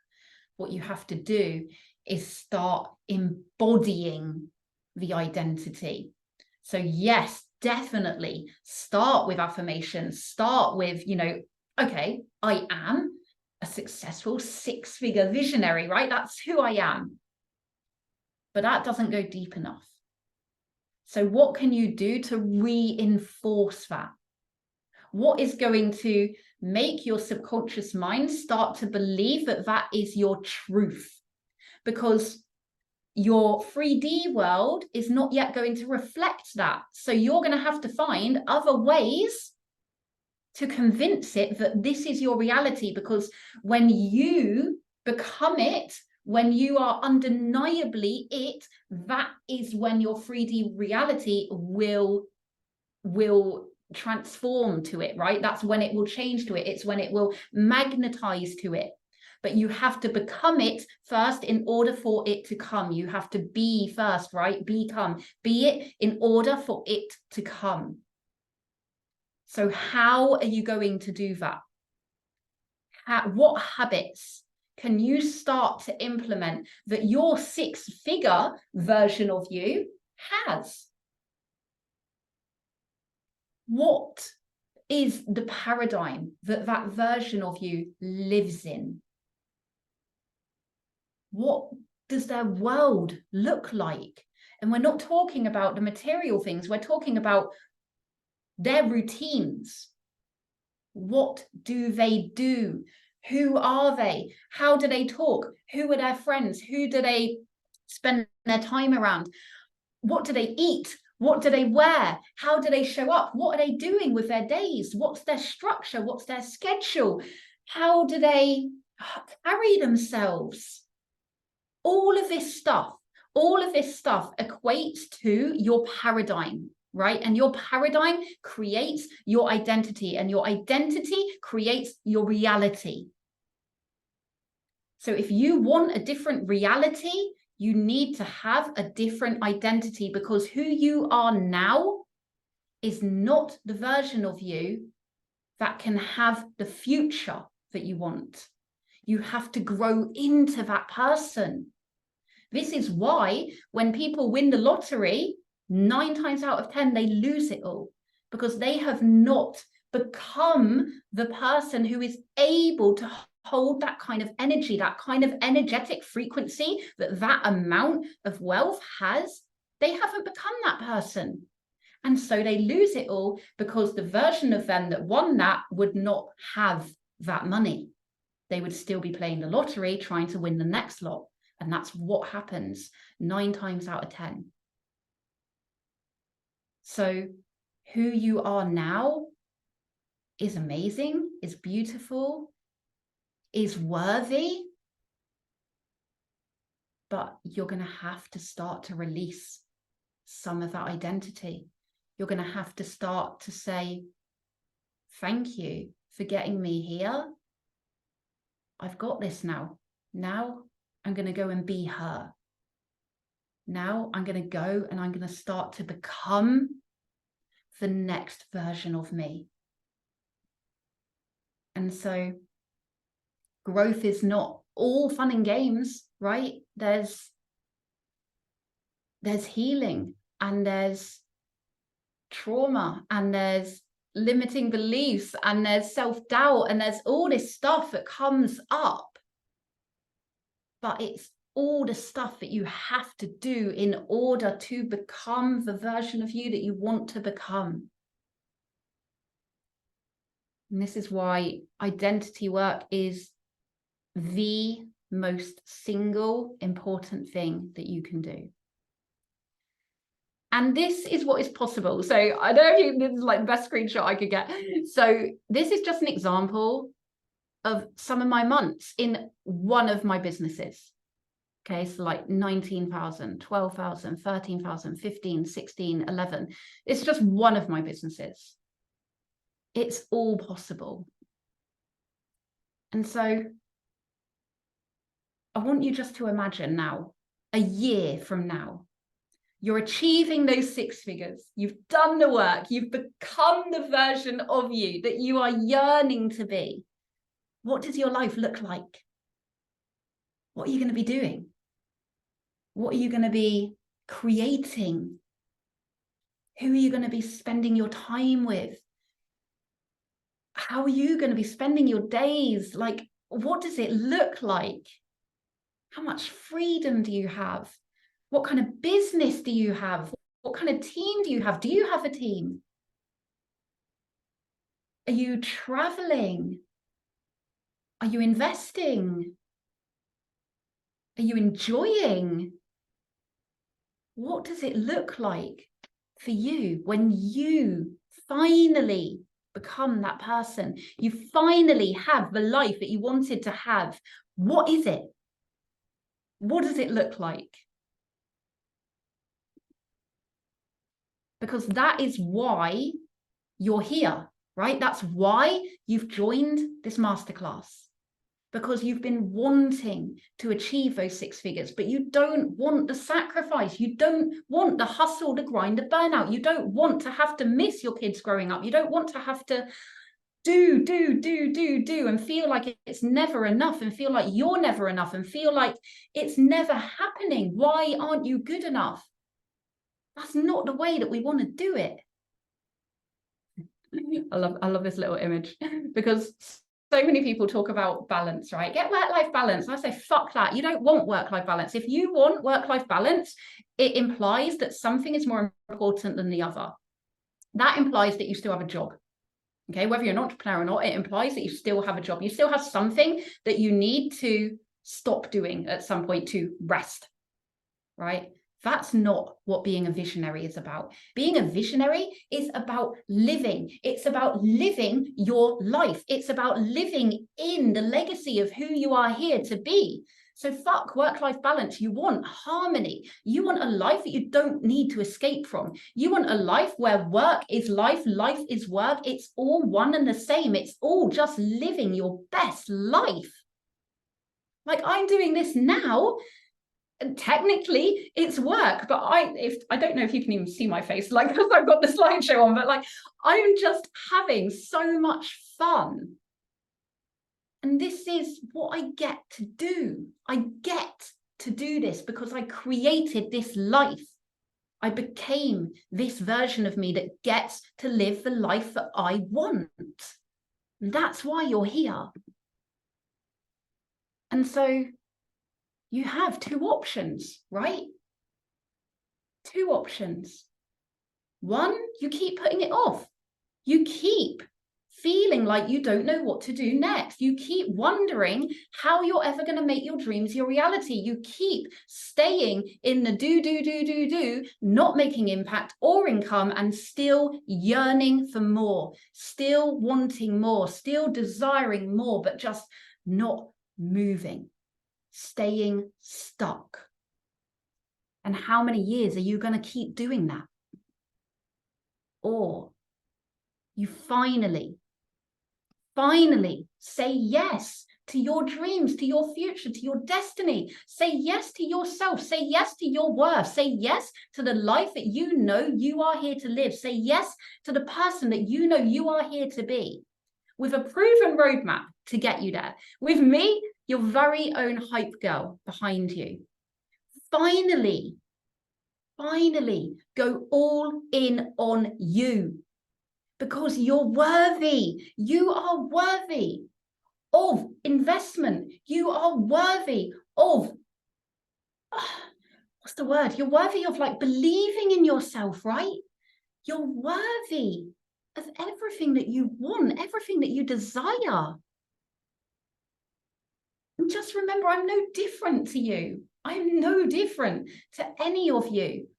What you have to do is start embodying the identity. So yes, definitely start with affirmations, start with, okay, I am a successful 6-figure visionary, right? That's who I am. But that doesn't go deep enough. So what can you do to reinforce that? What is going to make your subconscious mind start to believe that that is your truth? Because your 3D world is not yet going to reflect that. So you're going to have to find other ways to convince it that this is your reality, because when you become it, when you are undeniably it, that is when your 3D reality will transform to it, right? That's when it will change to it. It's when it will magnetize to it. But you have to become it first in order for it to come. You have to be first, right? Become. Be it in order for it to come. So how are you going to do that? What habits can you start to implement that your six-figure version of you has? What is the paradigm that that version of you lives in? What does their world look like? And we're not talking about the material things. We're talking about their routines. What do they do? Who are they? How do they talk? Who are their friends? Who do they spend their time around? What do they eat? What do they wear? How do they show up? What are they doing with their days? What's their structure? What's their schedule? How do they carry themselves? All of this stuff equates to your paradigm, right? And your paradigm creates your identity, and your identity creates your reality. So if you want a different reality, you need to have a different identity, because who you are now is not the version of you that can have the future that you want. You have to grow into that person. This is why when people win the lottery, 9 times out of 10, they lose it all, because they have not become the person who is able to hold that kind of energy, that kind of energetic frequency that that amount of wealth has. They haven't become that person. And so they lose it all, because the version of them that won that would not have that money. They would still be playing the lottery, trying to win the next lot. And that's what happens 9 times out of 10. So who you are now is amazing, is beautiful, is worthy. But you're going to have to start to release some of that identity. You're going to have to start to say, thank you for getting me here. I've got this now. Now I'm going to go and be her. Now I'm going to go and I'm going to start to become the next version of me. And so growth is not all fun and games, right? There's healing, and there's trauma, and there's limiting beliefs, and there's self-doubt, and there's all this stuff that comes up. But it's all the stuff that you have to do in order to become the version of you that you want to become. And this is why identity work is the most single important thing that you can do. And this is what is possible. So I don't think this is like the best screenshot I could get. So this is just an example of some of my months in one of my businesses. Okay, so like 19,000, 12,000, 13,000, 15, 16, 11. It's just one of my businesses. It's all possible. And so I want you just to imagine now, a year from now, you're achieving those 6 figures. You've done the work. You've become the version of you that you are yearning to be. What does your life look like? What are you going to be doing? What are you going to be creating? Who are you going to be spending your time with? How are you going to be spending your days? Like, what does it look like? How much freedom do you have? What kind of business do you have? What kind of team do you have? Do you have a team? Are you traveling? Are you investing? Are you enjoying? What does it look like for you when you finally become that person? You finally have the life that you wanted to have. What is it? What does it look like? Because that is why you're here, right? That's why you've joined this masterclass. Because you've been wanting to achieve those 6 figures, but you don't want the sacrifice. You don't want the hustle, the grind, the burnout. You don't want to have to miss your kids growing up. You don't want to have to do, and feel like it's never enough, and feel like you're never enough, and feel like it's never happening. Why aren't you good enough? That's not the way that we want to do it. I love this little image, because so many people talk about balance, right? Get work-life balance. I say, fuck that. You don't want work-life balance. If you want work-life balance, it implies that something is more important than the other. That implies that you still have a job. Okay, whether you're an entrepreneur or not, it implies that you still have a job. You still have something that you need to stop doing at some point to rest, right? That's not what being a visionary is about. Being a visionary is about living. It's about living your life. It's about living in the legacy of who you are here to be. So fuck work-life balance. You want harmony. You want a life that you don't need to escape from. You want a life where work is life, life is work. It's all one and the same. It's all just living your best life. Like, I'm doing this now. Technically it's work, but I don't know if you can even see my face, like, because I've got the slideshow on, but like, I'm just having so much fun. And this is what I get to do. I get to do this because I created this life. I became this version of me that gets to live the life that I want. And that's why you're here. And so you have 2 options, right? 2 options. One, you keep putting it off. You keep feeling like you don't know what to do next. You keep wondering how you're ever going to make your dreams your reality. You keep staying in the do, not making impact or income, and still yearning for more, still wanting more, still desiring more, but just not moving, staying stuck. And how many years are you going to keep doing that? Or you finally say yes to your dreams, to your future, to your destiny. Say yes to yourself. Say yes to your worth. Say yes to the life that you know you are here to live. Say yes to the person that you know you are here to be, with a proven roadmap to get you there. With me, your very own hype girl behind you. Finally go all in on you, because you're worthy. You are worthy of investment. You are worthy of, what's the word? You're worthy of, like, believing in yourself, right? You're worthy of everything that you want, everything that you desire. And just remember, I'm no different to you. I'm no different to any of you.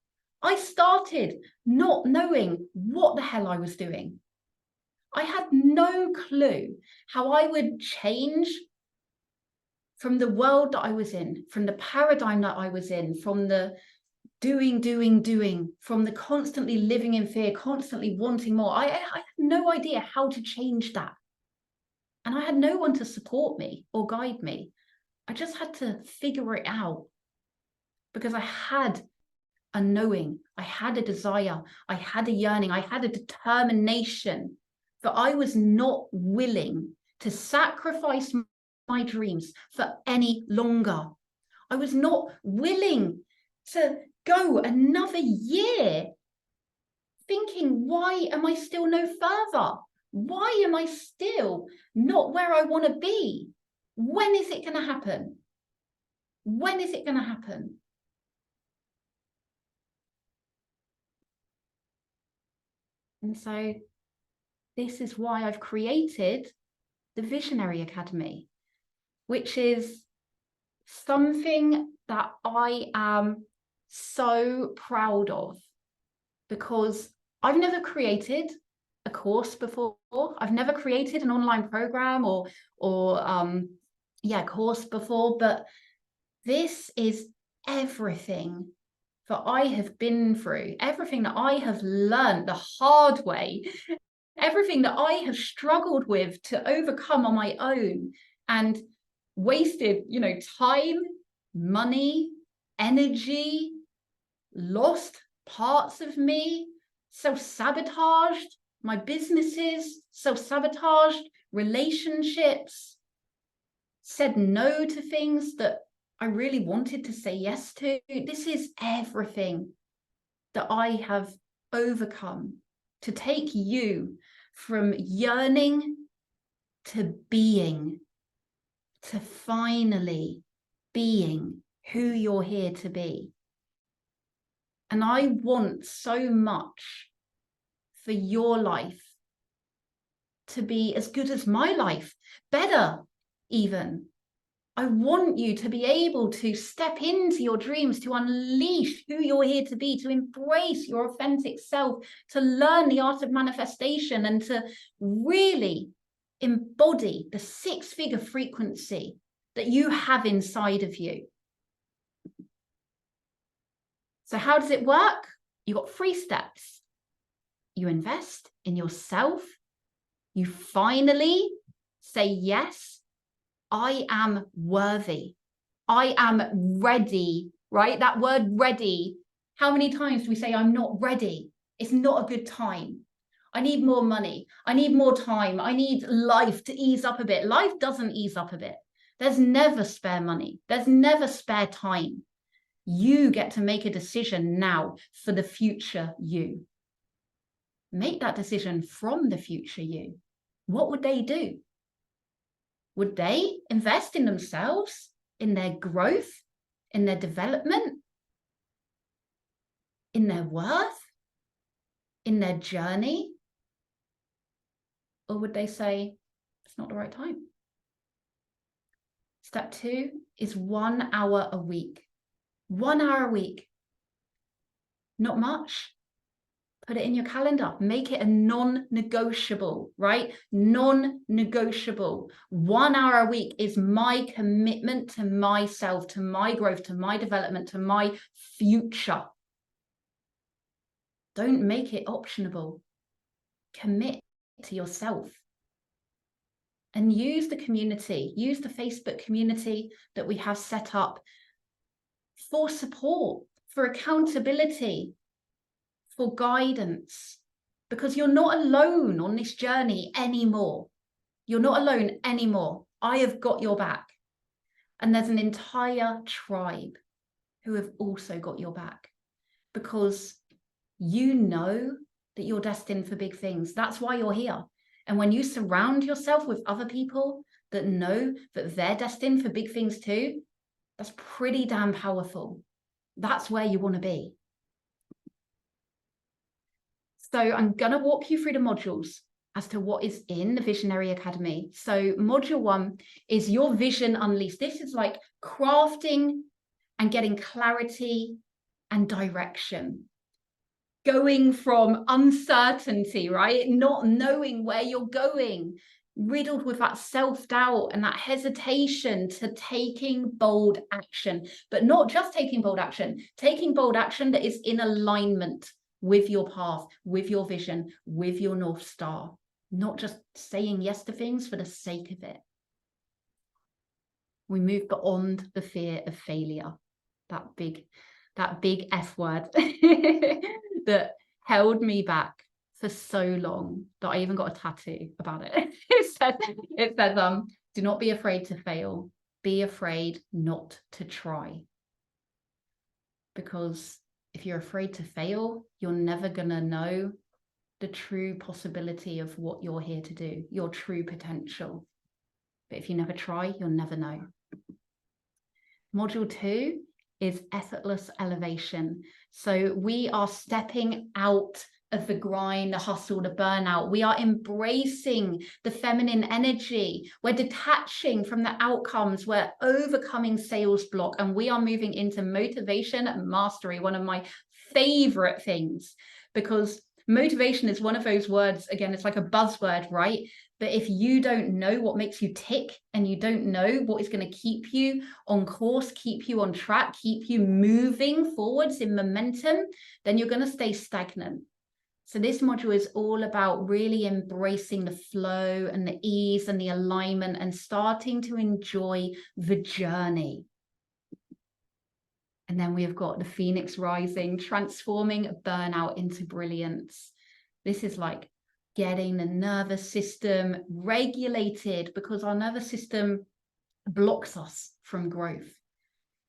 I started not knowing what the hell I was doing. I had no clue how I would change from the world that I was in, from the paradigm that I was in, from the doing, from the constantly living in fear, constantly wanting more. I had no idea how to change that. And I had no one to support me or guide me. I just had to figure it out, because I had a knowing, I had a desire, I had a yearning, I had a determination that I was not willing to sacrifice my dreams for any longer. I was not willing to go another year thinking, why am I still no further? Why am I still not where I want to be? When is it going to happen? When is it going to happen? And so this is why I've created the Visionary Academy, which is something that I am so proud of, because I've never created a course before. I've never created an online program or course before, but this is everything that I have been through, everything that I have learned the hard way, everything that I have struggled with to overcome on my own, and wasted, time, money, energy, lost parts of me, self-sabotaged my businesses, self-sabotaged relationships, said no to things that I really wanted to say yes to. This is everything that I have overcome to take you from yearning to being, to finally being who you're here to be. And I want so much for your life to be as good as my life, better even. I want you to be able to step into your dreams, to unleash who you're here to be, to embrace your authentic self, to learn the art of manifestation, and to really embody the six-figure frequency that you have inside of you. So how does it work? You've got 3 steps. You invest in yourself. You finally say, yes, I am worthy. I am ready, right? That word ready. How many times do we say, I'm not ready? It's not a good time. I need more money. I need more time. I need life to ease up a bit. Life doesn't ease up a bit. There's never spare money. There's never spare time. You get to make a decision now for the future you. Make that decision from the future you. What would they do? Would they invest in themselves, in their growth, in their development, in their worth, in their journey? Or would they say, it's not the right time? Step 2 is 1 hour a week. 1 hour a week. Not much. Put it in your calendar. Make it a non-negotiable, right? Non-negotiable. 1 hour a week is my commitment to myself, to my growth, to my development, to my future. Don't make it optionable. Commit to yourself. And use the community, use the Facebook community that we have set up for support, for accountability, for guidance, because you're not alone on this journey anymore. You're not alone anymore. I have got your back. And there's an entire tribe who have also got your back, because you know that you're destined for big things. That's why you're here. And when you surround yourself with other people that know that they're destined for big things too, that's pretty damn powerful. That's where you want to be. So I'm going to walk you through the modules as to what is in the Visionary Academy. So module 1 is your vision unleashed. This is like crafting and getting clarity and direction. Going from uncertainty, right? Not knowing where you're going, riddled with that self-doubt and that hesitation, to taking bold action. But not just taking bold action that is in alignment with your path, with your vision, with your North Star. Not just saying yes to things for the sake of it. We move beyond the fear of failure. That big F word that held me back for so long that I even got a tattoo about it. It says, do not be afraid to fail. Be afraid not to try. Because if you're afraid to fail, you're never going to know the true possibility of what you're here to do, your true potential. But if you never try, you'll never know. Module 2 is effortless elevation. So we are stepping out of the grind, the hustle, the burnout. We are embracing the feminine energy. We're detaching from the outcomes. We're overcoming sales block, and we are moving into motivation and mastery, one of my favorite things, because motivation is one of those words, again, it's like a buzzword, right? But if you don't know what makes you tick, and you don't know what is going to keep you on course, keep you on track, keep you moving forwards in momentum, then you're going to stay stagnant. So this module is all about really embracing the flow and the ease and the alignment, and starting to enjoy the journey. And then we've got the Phoenix Rising, transforming burnout into brilliance. This is like getting the nervous system regulated, because our nervous system blocks us from growth.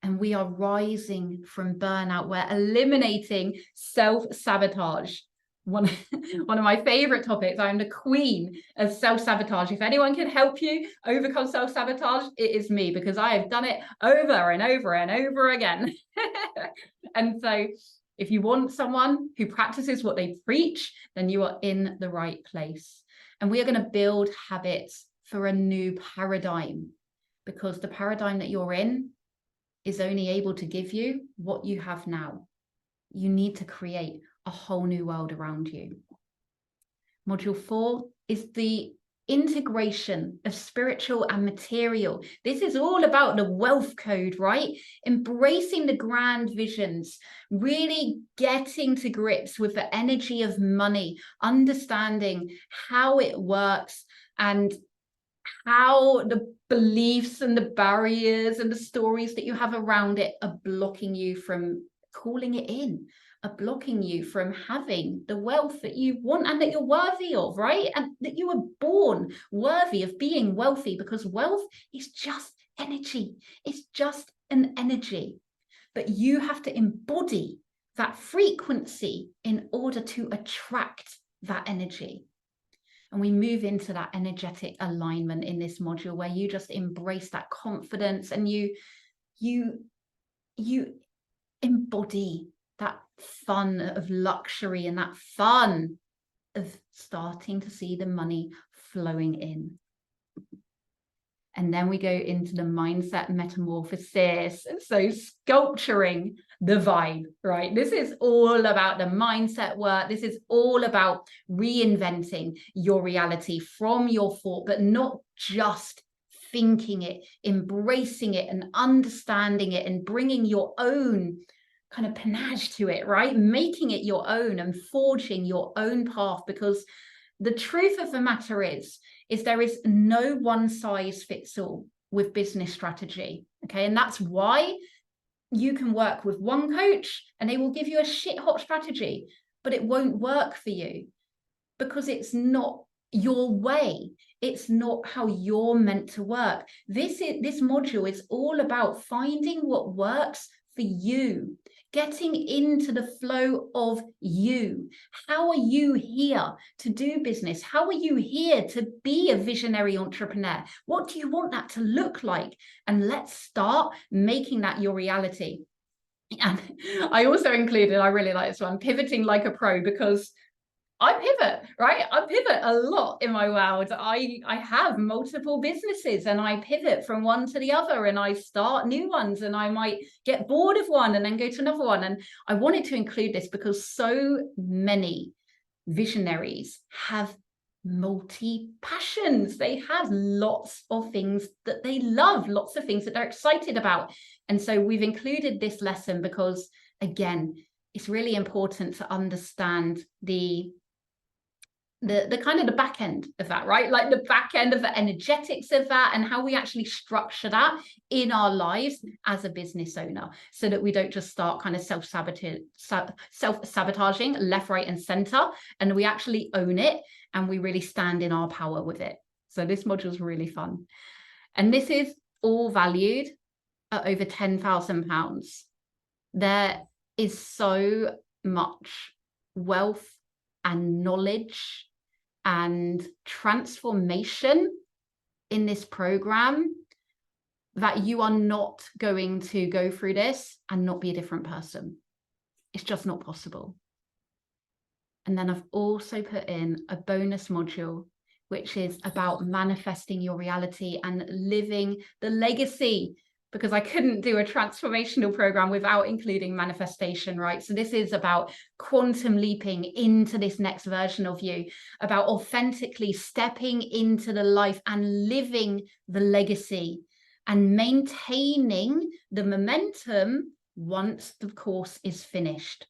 And we are rising from burnout. We're eliminating self-sabotage. One of my favorite topics. I'm the queen of self-sabotage. If anyone can help you overcome self-sabotage, it is me, because I have done it over and over and over again. And so if you want someone who practices what they preach, then you are in the right place. And we are going to build habits for a new paradigm, because the paradigm that you're in is only able to give you what you have now. You need to create a whole new world around you. Module 4 is the integration of spiritual and material. This is all about the wealth code, right? Embracing the grand visions, really getting to grips with the energy of money, understanding how it works, and how the beliefs and the barriers and the stories that you have around it are blocking you from calling it in, are blocking you from having the wealth that you want and that you're worthy of, right? And that you were born worthy of being wealthy, because wealth is just energy. It's just an energy. But you have to embody that frequency in order to attract that energy. And we move into that energetic alignment in this module, where you just embrace that confidence, and you embody that fun of luxury, and that fun of starting to see the money flowing in. And then we go into the mindset metamorphosis. So sculpturing the vibe, right? This is all about the mindset work. This is all about reinventing your reality from your thought, but not just thinking it, embracing it and understanding it, and bringing your own kind of panache to it, right? Making it your own and forging your own path, because the truth of the matter is there is no one size fits all with business strategy, okay? And that's why you can work with one coach and they will give you a shit hot strategy, but it won't work for you, because it's not your way. It's not how you're meant to work. This module is all about finding what works for you, getting into the flow of you. How are you here to do business? How are you here to be a visionary entrepreneur? What do you want that to look like? And let's start making that your reality. And I also included, I really like this one, pivoting like a pro, because I pivot, right? I pivot a lot in my world. I have multiple businesses, and I pivot from one to the other, and I start new ones, and I might get bored of one and then go to another one. And I wanted to include this because so many visionaries have multi-passions. They have lots of things that they love, lots of things that they're excited about. And so we've included this lesson because, again, it's really important to understand the kind of the back end of that, right? Like the back end of the energetics of that, and how we actually structure that in our lives as a business owner, so that we don't just start kind of self-sabotaging left, right, and center, and we actually own it and we really stand in our power with it. So this module is really fun. And this is all valued at over £10,000. There is so much wealth and knowledge and transformation in this program that you are not going to go through this and not be a different person. It's just not possible. And then I've also put in a bonus module, which is about manifesting your reality and living the legacy, because I couldn't do a transformational program without including manifestation, right? So this is about quantum leaping into this next version of you, about authentically stepping into the life and living the legacy and maintaining the momentum once the course is finished.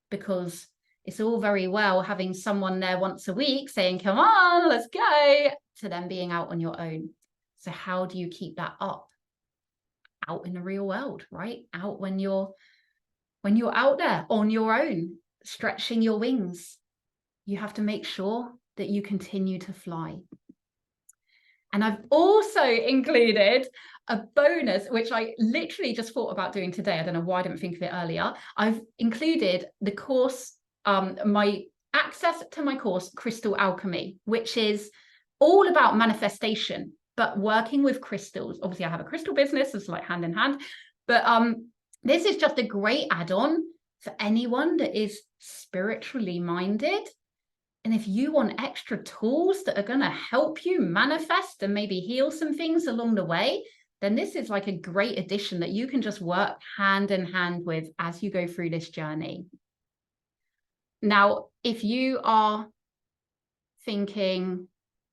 Because it's all very well having someone there once a week saying, come on, let's go, to then being out on your own. So how do you keep that up? Out in the real world, right? Out when you're out there on your own, stretching your wings. You have to make sure that you continue to fly. And I've also included a bonus, which I literally just thought about doing today. I don't know why I didn't think of it earlier. I've included the course, my access to my course, Crystal Alchemy, which is all about manifestation, but working with crystals. Obviously, I have a crystal business, it's like hand in hand. But this is just a great add-on for anyone that is spiritually minded. And if you want extra tools that are going to help you manifest and maybe heal some things along the way, then this is like a great addition that you can just work hand in hand with as you go through this journey. Now, if you are thinking,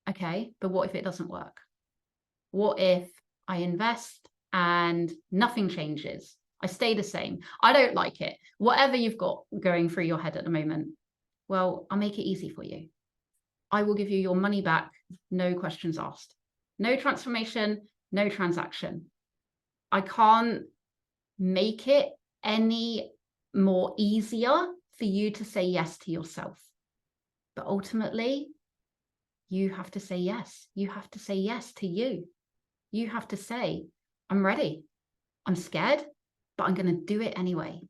okay, but what if it doesn't work? What if I invest and nothing changes? I stay the same. I don't like it. Whatever you've got going through your head at the moment. Well, I'll make it easy for you. I will give you your money back, no questions asked. No transformation, no transaction. I can't make it any more easier for you to say yes to yourself. But ultimately, you have to say yes. You have to say yes to you. You have to say, I'm ready. I'm scared, but I'm going to do it anyway.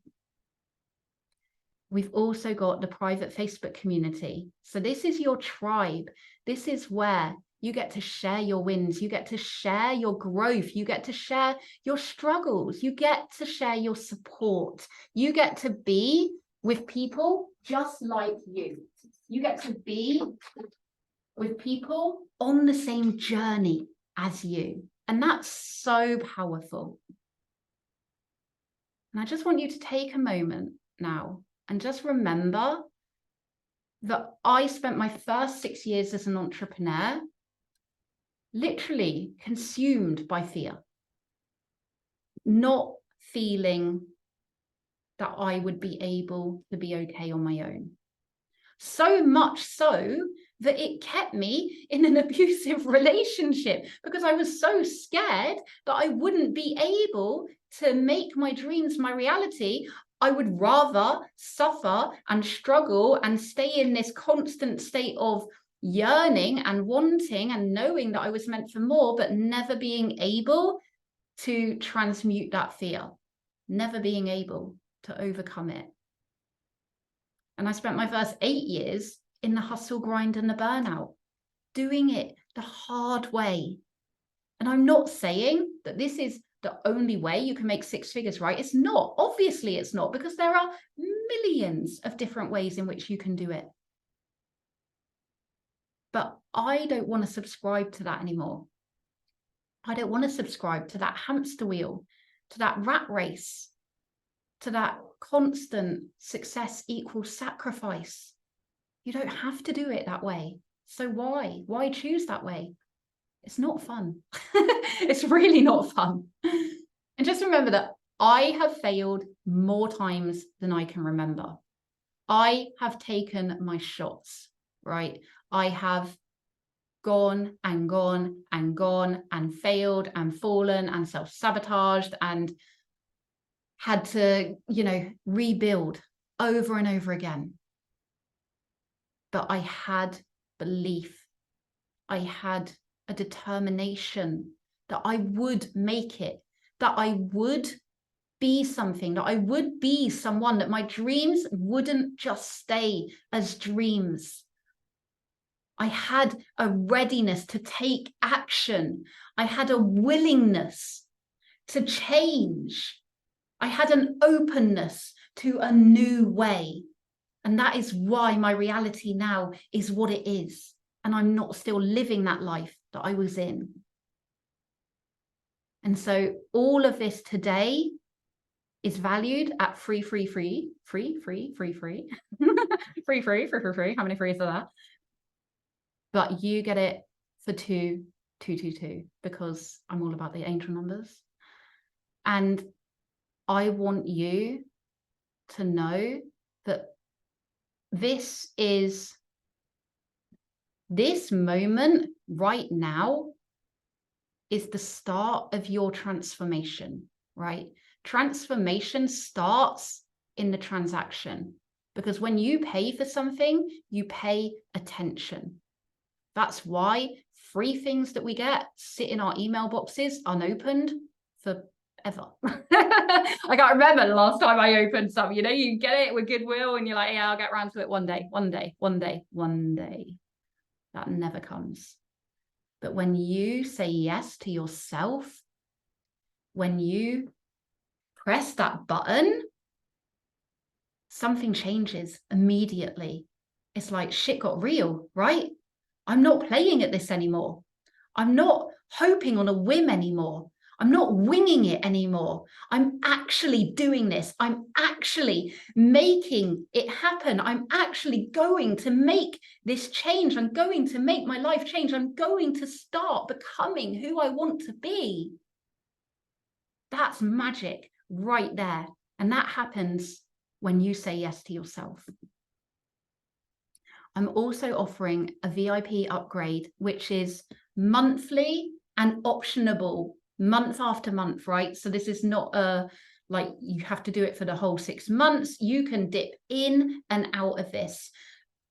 We've also got the private Facebook community. So this is your tribe. This is where you get to share your wins. You get to share your growth. You get to share your struggles. You get to share your support. You get to be with people just like you. You get to be with people on the same journey as you. And that's so powerful. And I just want you to take a moment now and just remember that I spent my first 6 years as an entrepreneur literally consumed by fear, not feeling that I would be able to be okay on my own. So much so that it kept me in an abusive relationship because I was so scared that I wouldn't be able to make my dreams my reality. I would rather suffer and struggle and stay in this constant state of yearning and wanting and knowing that I was meant for more, but never being able to transmute that fear, never being able to overcome it. And I spent my first 8 years in the hustle, grind, and the burnout, doing it the hard way. And I'm not saying that this is the only way you can make 6 figures, right? It's not. Obviously, it's not, because there are millions of different ways in which you can do it. But I don't want to subscribe to that anymore. I don't want to subscribe to that hamster wheel, to that rat race, to that constant success equals sacrifice. You don't have to do it that way. So why? Why choose that way? It's not fun. It's really not fun. And just remember that I have failed more times than I can remember. I have taken my shots, right? I have gone and gone and gone and failed and fallen and self-sabotaged and had to, rebuild over and over again. But I had belief. I had a determination that I would make it, that I would be something, that I would be someone, that my dreams wouldn't just stay as dreams. I had a readiness to take action. I had a willingness to change. I had an openness to a new way. And that is why my reality now is what it is. And I'm not still living that life that I was in. And so all of this today is valued at free. How many threes are that? But you get it for 222 because I'm all about the angel numbers. And I want you to know that this moment right now is the start of your transformation, right? Transformation starts in the transaction, because when you pay for something, you pay attention. That's why free things that we get sit in our email boxes unopened forever. I can't remember the last time I opened some. You know, you get it with goodwill and you're like, yeah, I'll get around to it one day. That never comes. But when you say yes to yourself, when you press that button, something changes immediately. It's like shit got real, right? I'm not playing at this anymore. I'm not hoping on a whim anymore. I'm not winging it anymore. I'm actually doing this. I'm actually making it happen. I'm actually going to make this change. I'm going to make my life change. I'm going to start becoming who I want to be. That's magic right there. And that happens when you say yes to yourself. I'm also offering a VIP upgrade, which is monthly and optionable month after month, right? So this is not like you have to do it for the whole 6 months. You can dip in and out of this.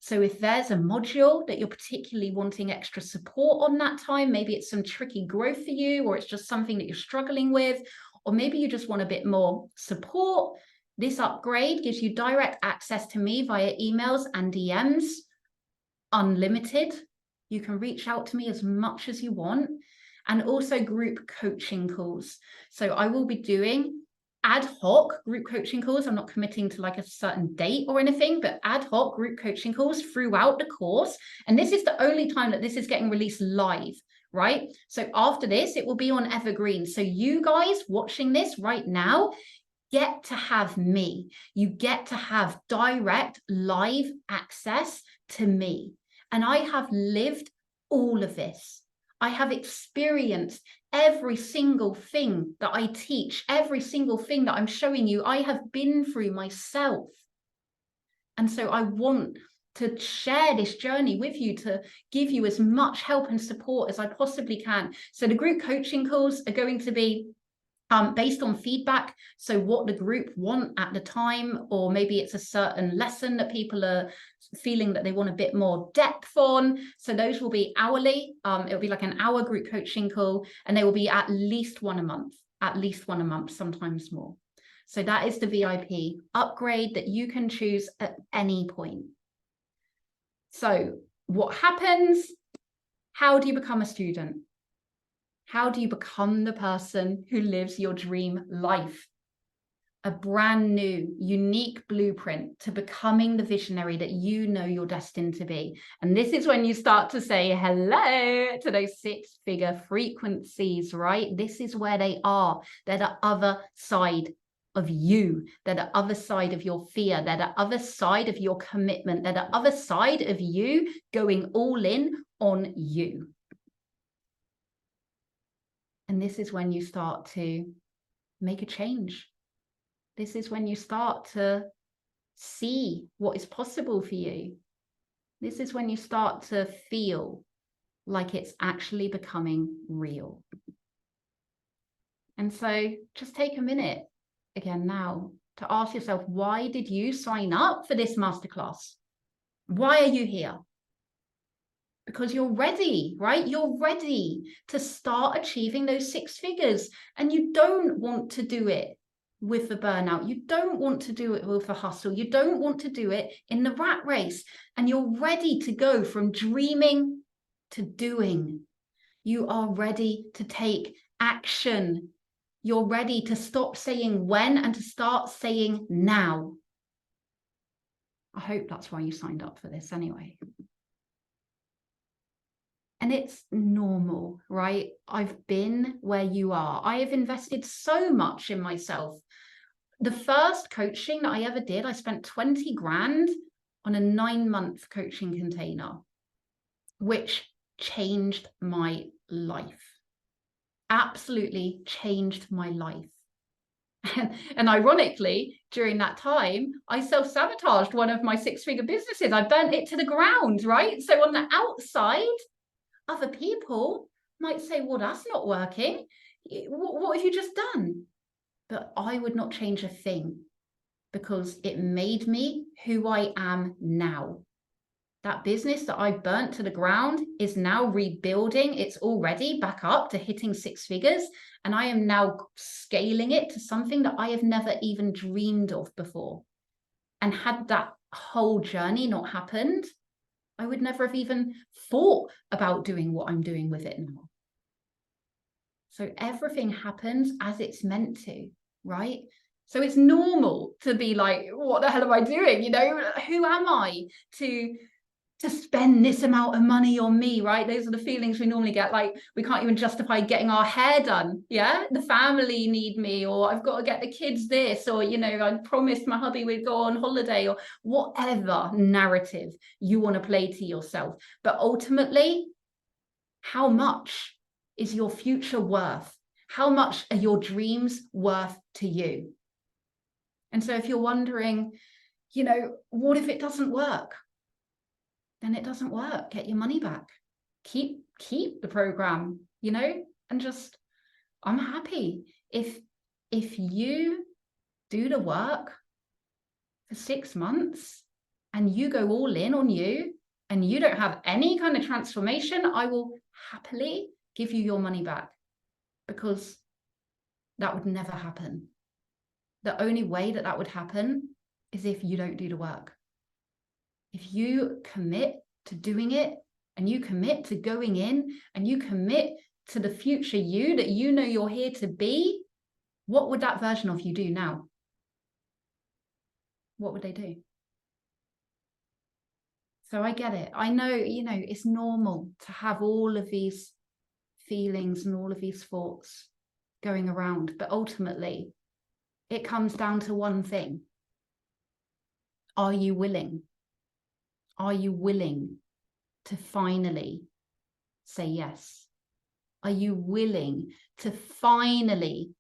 So if there's a module that you're particularly wanting extra support on that time, maybe it's some tricky growth for you, or it's just something that you're struggling with, or maybe you just want a bit more support, this upgrade gives you direct access to me via emails and DMs, unlimited. You can reach out to me as much as you want, and also group coaching calls. So I will be doing ad hoc group coaching calls. I'm not committing to like a certain date or anything, but ad hoc group coaching calls throughout the course. And this is the only time that this is getting released live, right? So after this, it will be on Evergreen. So you guys watching this right now get to have me. You get to have direct live access to me. And I have lived all of this. I have experienced every single thing that I teach, every single thing that I'm showing you, I have been through myself. And so I want to share this journey with you, to give you as much help and support as I possibly can. So the group coaching calls are going to be based on feedback. So what the group want at the time, or maybe it's a certain lesson that people are feeling that they want a bit more depth on. So those will be hourly. It'll be like an hour group coaching call, and they will be at least one a month, sometimes more. So that is the VIP upgrade that you can choose at any point. So what happens? How do you become a student? How do you become the person who lives your dream life? A brand new, unique blueprint to becoming the visionary that you know you're destined to be. And this is when you start to say hello to those 6-figure frequencies, right? This is where they are. They're the other side of you. They're the other side of your fear. They're the other side of your commitment. They're the other side of you going all in on you. And this is when you start to make a change. This is when you start to see what is possible for you. This is when you start to feel like it's actually becoming real. And so just take a minute again now to ask yourself, why did you sign up for this masterclass? Why are you here? Because you're ready, right? You're ready to start achieving those 6 figures, and you don't want to do it with the burnout. You don't want to do it with the hustle. You don't want to do it in the rat race, and you're ready to go from dreaming to doing. You are ready to take action. You're ready to stop saying when and to start saying now. I hope that's why you signed up for this anyway. And it's normal, right? I've been where you are. I have invested so much in myself. The first coaching that I ever did, I spent 20 grand on a 9-month coaching container, which changed my life. Absolutely changed my life. And ironically, during that time, I self-sabotaged one of my 6-figure businesses. I burnt it to the ground, right? So on the outside, other people might say, well, that's not working. What have you just done? But I would not change a thing because it made me who I am now. That business that I burnt to the ground is now rebuilding. It's already back up to hitting 6 figures. And I am now scaling it to something that I have never even dreamed of before. And had that whole journey not happened, I would never have even thought about doing what I'm doing with it now. So everything happens as it's meant to, right? So it's normal to be like, what the hell am I doing? You know, who am I to spend this amount of money on me, right? Those are the feelings we normally get. Like, we can't even justify getting our hair done. Yeah, the family need me, or I've got to get the kids this, or, you know, I promised my hubby we'd go on holiday, or whatever narrative you want to play to yourself. But ultimately, how much is your future worth? How much are your dreams worth to you? And so if you're wondering, you know, what if it doesn't work? Then it doesn't work. Get your money back. Keep the program, you know, and just, I'm happy if you do the work for 6 months and you go all in on you and you don't have any kind of transformation, I will happily give you your money back, because that would never happen. The only way that would happen is if you don't do the work. If you commit to doing it, and you commit to going in, and you commit to the future you that you know you're here to be, what would that version of you do now? What would they do? So I get it. I know, you know, it's normal to have all of these feelings and all of these thoughts going around, but ultimately it comes down to one thing. Are you willing? Are you willing to finally say yes? Are you willing to finally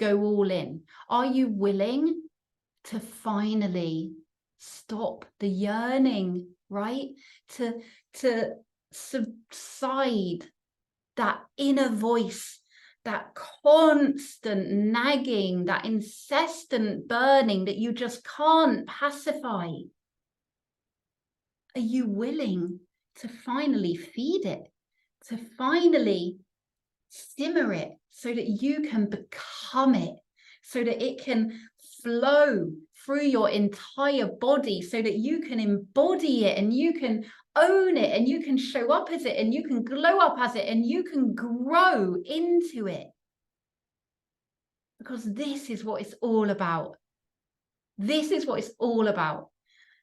go all in? Are you willing to finally stop the yearning, right? To subside that inner voice, that constant nagging, that incessant burning that you just can't pacify. Are you willing to finally feed it, to finally simmer it so that you can become it, so that it can flow through your entire body, so that you can embody it and you can own it and you can show up as it and you can glow up as it and you can grow into it? Because this is what it's all about. This is what it's all about.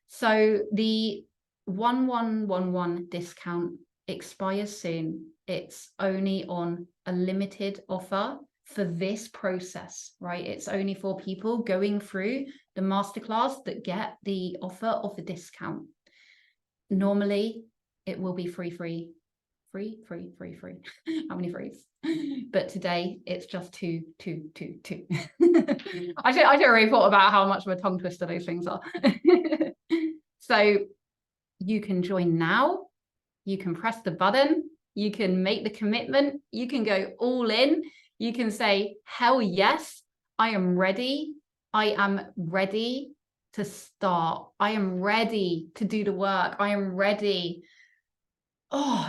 So the 1111 discount expires soon. It's only on a limited offer for this process, right? It's only for people going through the masterclass that get the offer of the discount. Normally it will be free. How many frees? But today it's just two. I don't really thought about how much of a tongue twister those things are. So you can join now, you can press the button, you can make the commitment, you can go all in, you can say, hell yes, I am ready. I am ready to start. I am ready to do the work. I am ready,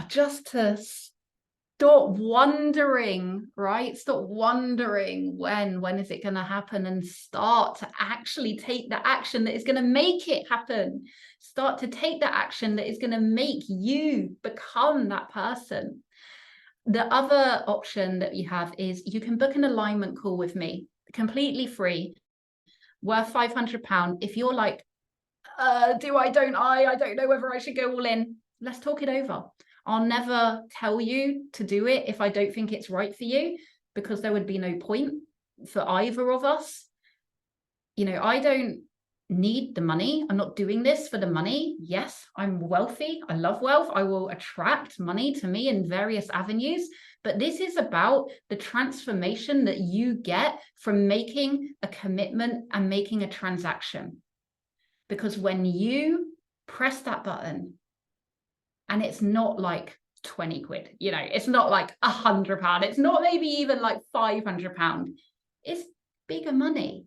just to stop wondering, right? Stop wondering when is it going to happen, and start to actually take the action that is going to make it happen. Start to take the action that is going to make you become that person. The other option that you have is you can book an alignment call with me, completely free, worth £500. If you're like, do I, don't I don't know whether I should go all in. Let's talk it over. I'll never tell you to do it if I don't think it's right for you, because there would be no point for either of us. You know, I don't need the money. I'm not doing this for the money. Yes, I'm wealthy. I love wealth. I will attract money to me in various avenues. But this is about the transformation that you get from making a commitment and making a transaction. Because when you press that button, and it's not like 20 quid, you know, it's not like £100, it's not maybe even like £500, it's bigger money.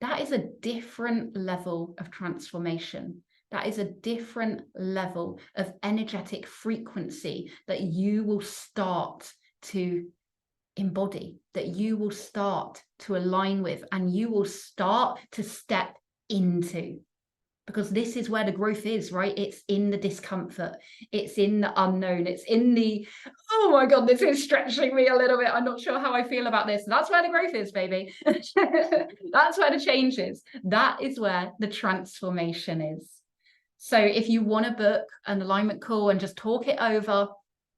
That is a different level of transformation. That is a different level of energetic frequency that you will start to embody, that you will start to align with, and you will start to step into. Because this is where the growth is, right? It's in the discomfort. It's in the unknown. It's in the, oh my God, this is stretching me a little bit. I'm not sure how I feel about this. That's where the growth is, baby. That's where the change is. That is where the transformation is. So if you want to book an alignment call and just talk it over,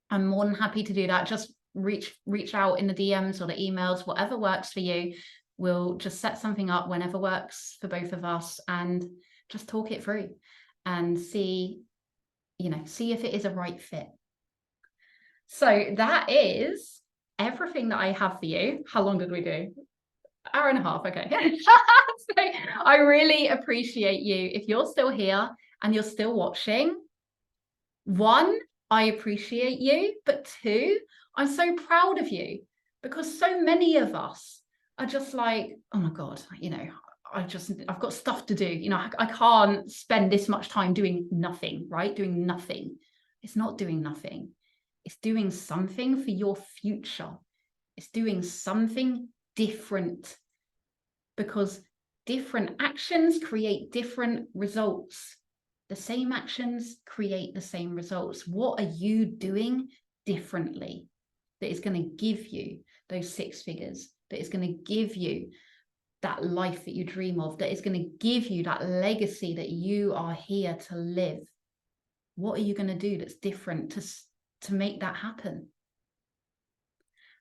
I'm more than happy to do that. Just reach out in the DMs or the emails, whatever works for you. We'll just set something up whenever works for both of us, and just talk it through and see, you know, see if it is a right fit. So that is everything that I have for you. How long did we do? Hour and a half. Okay. So I really appreciate you. If you're still here and you're still watching, one, I appreciate you, but two, I'm so proud of you, because so many of us are just like, oh my God, you know, I've got stuff to do. You know, I can't spend this much time doing nothing, right? Doing nothing. It's not doing nothing. It's doing something for your future. It's doing something different, because different actions create different results. The same actions create the same results. What are you doing differently that is going to give you those 6 figures, that is going to give you that life that you dream of, that is going to give you that legacy that you are here to live? What are you going to do that's different to make that happen?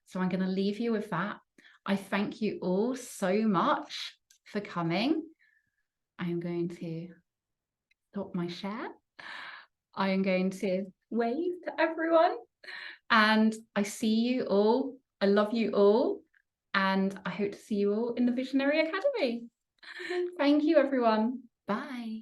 So I'm going to leave you with that. I thank you all so much for coming. I am going to stop my share. I am going to wave to everyone, and I see you all. I love you all. And I hope to see you all in the Visionary Academy. Thank you, everyone. Bye.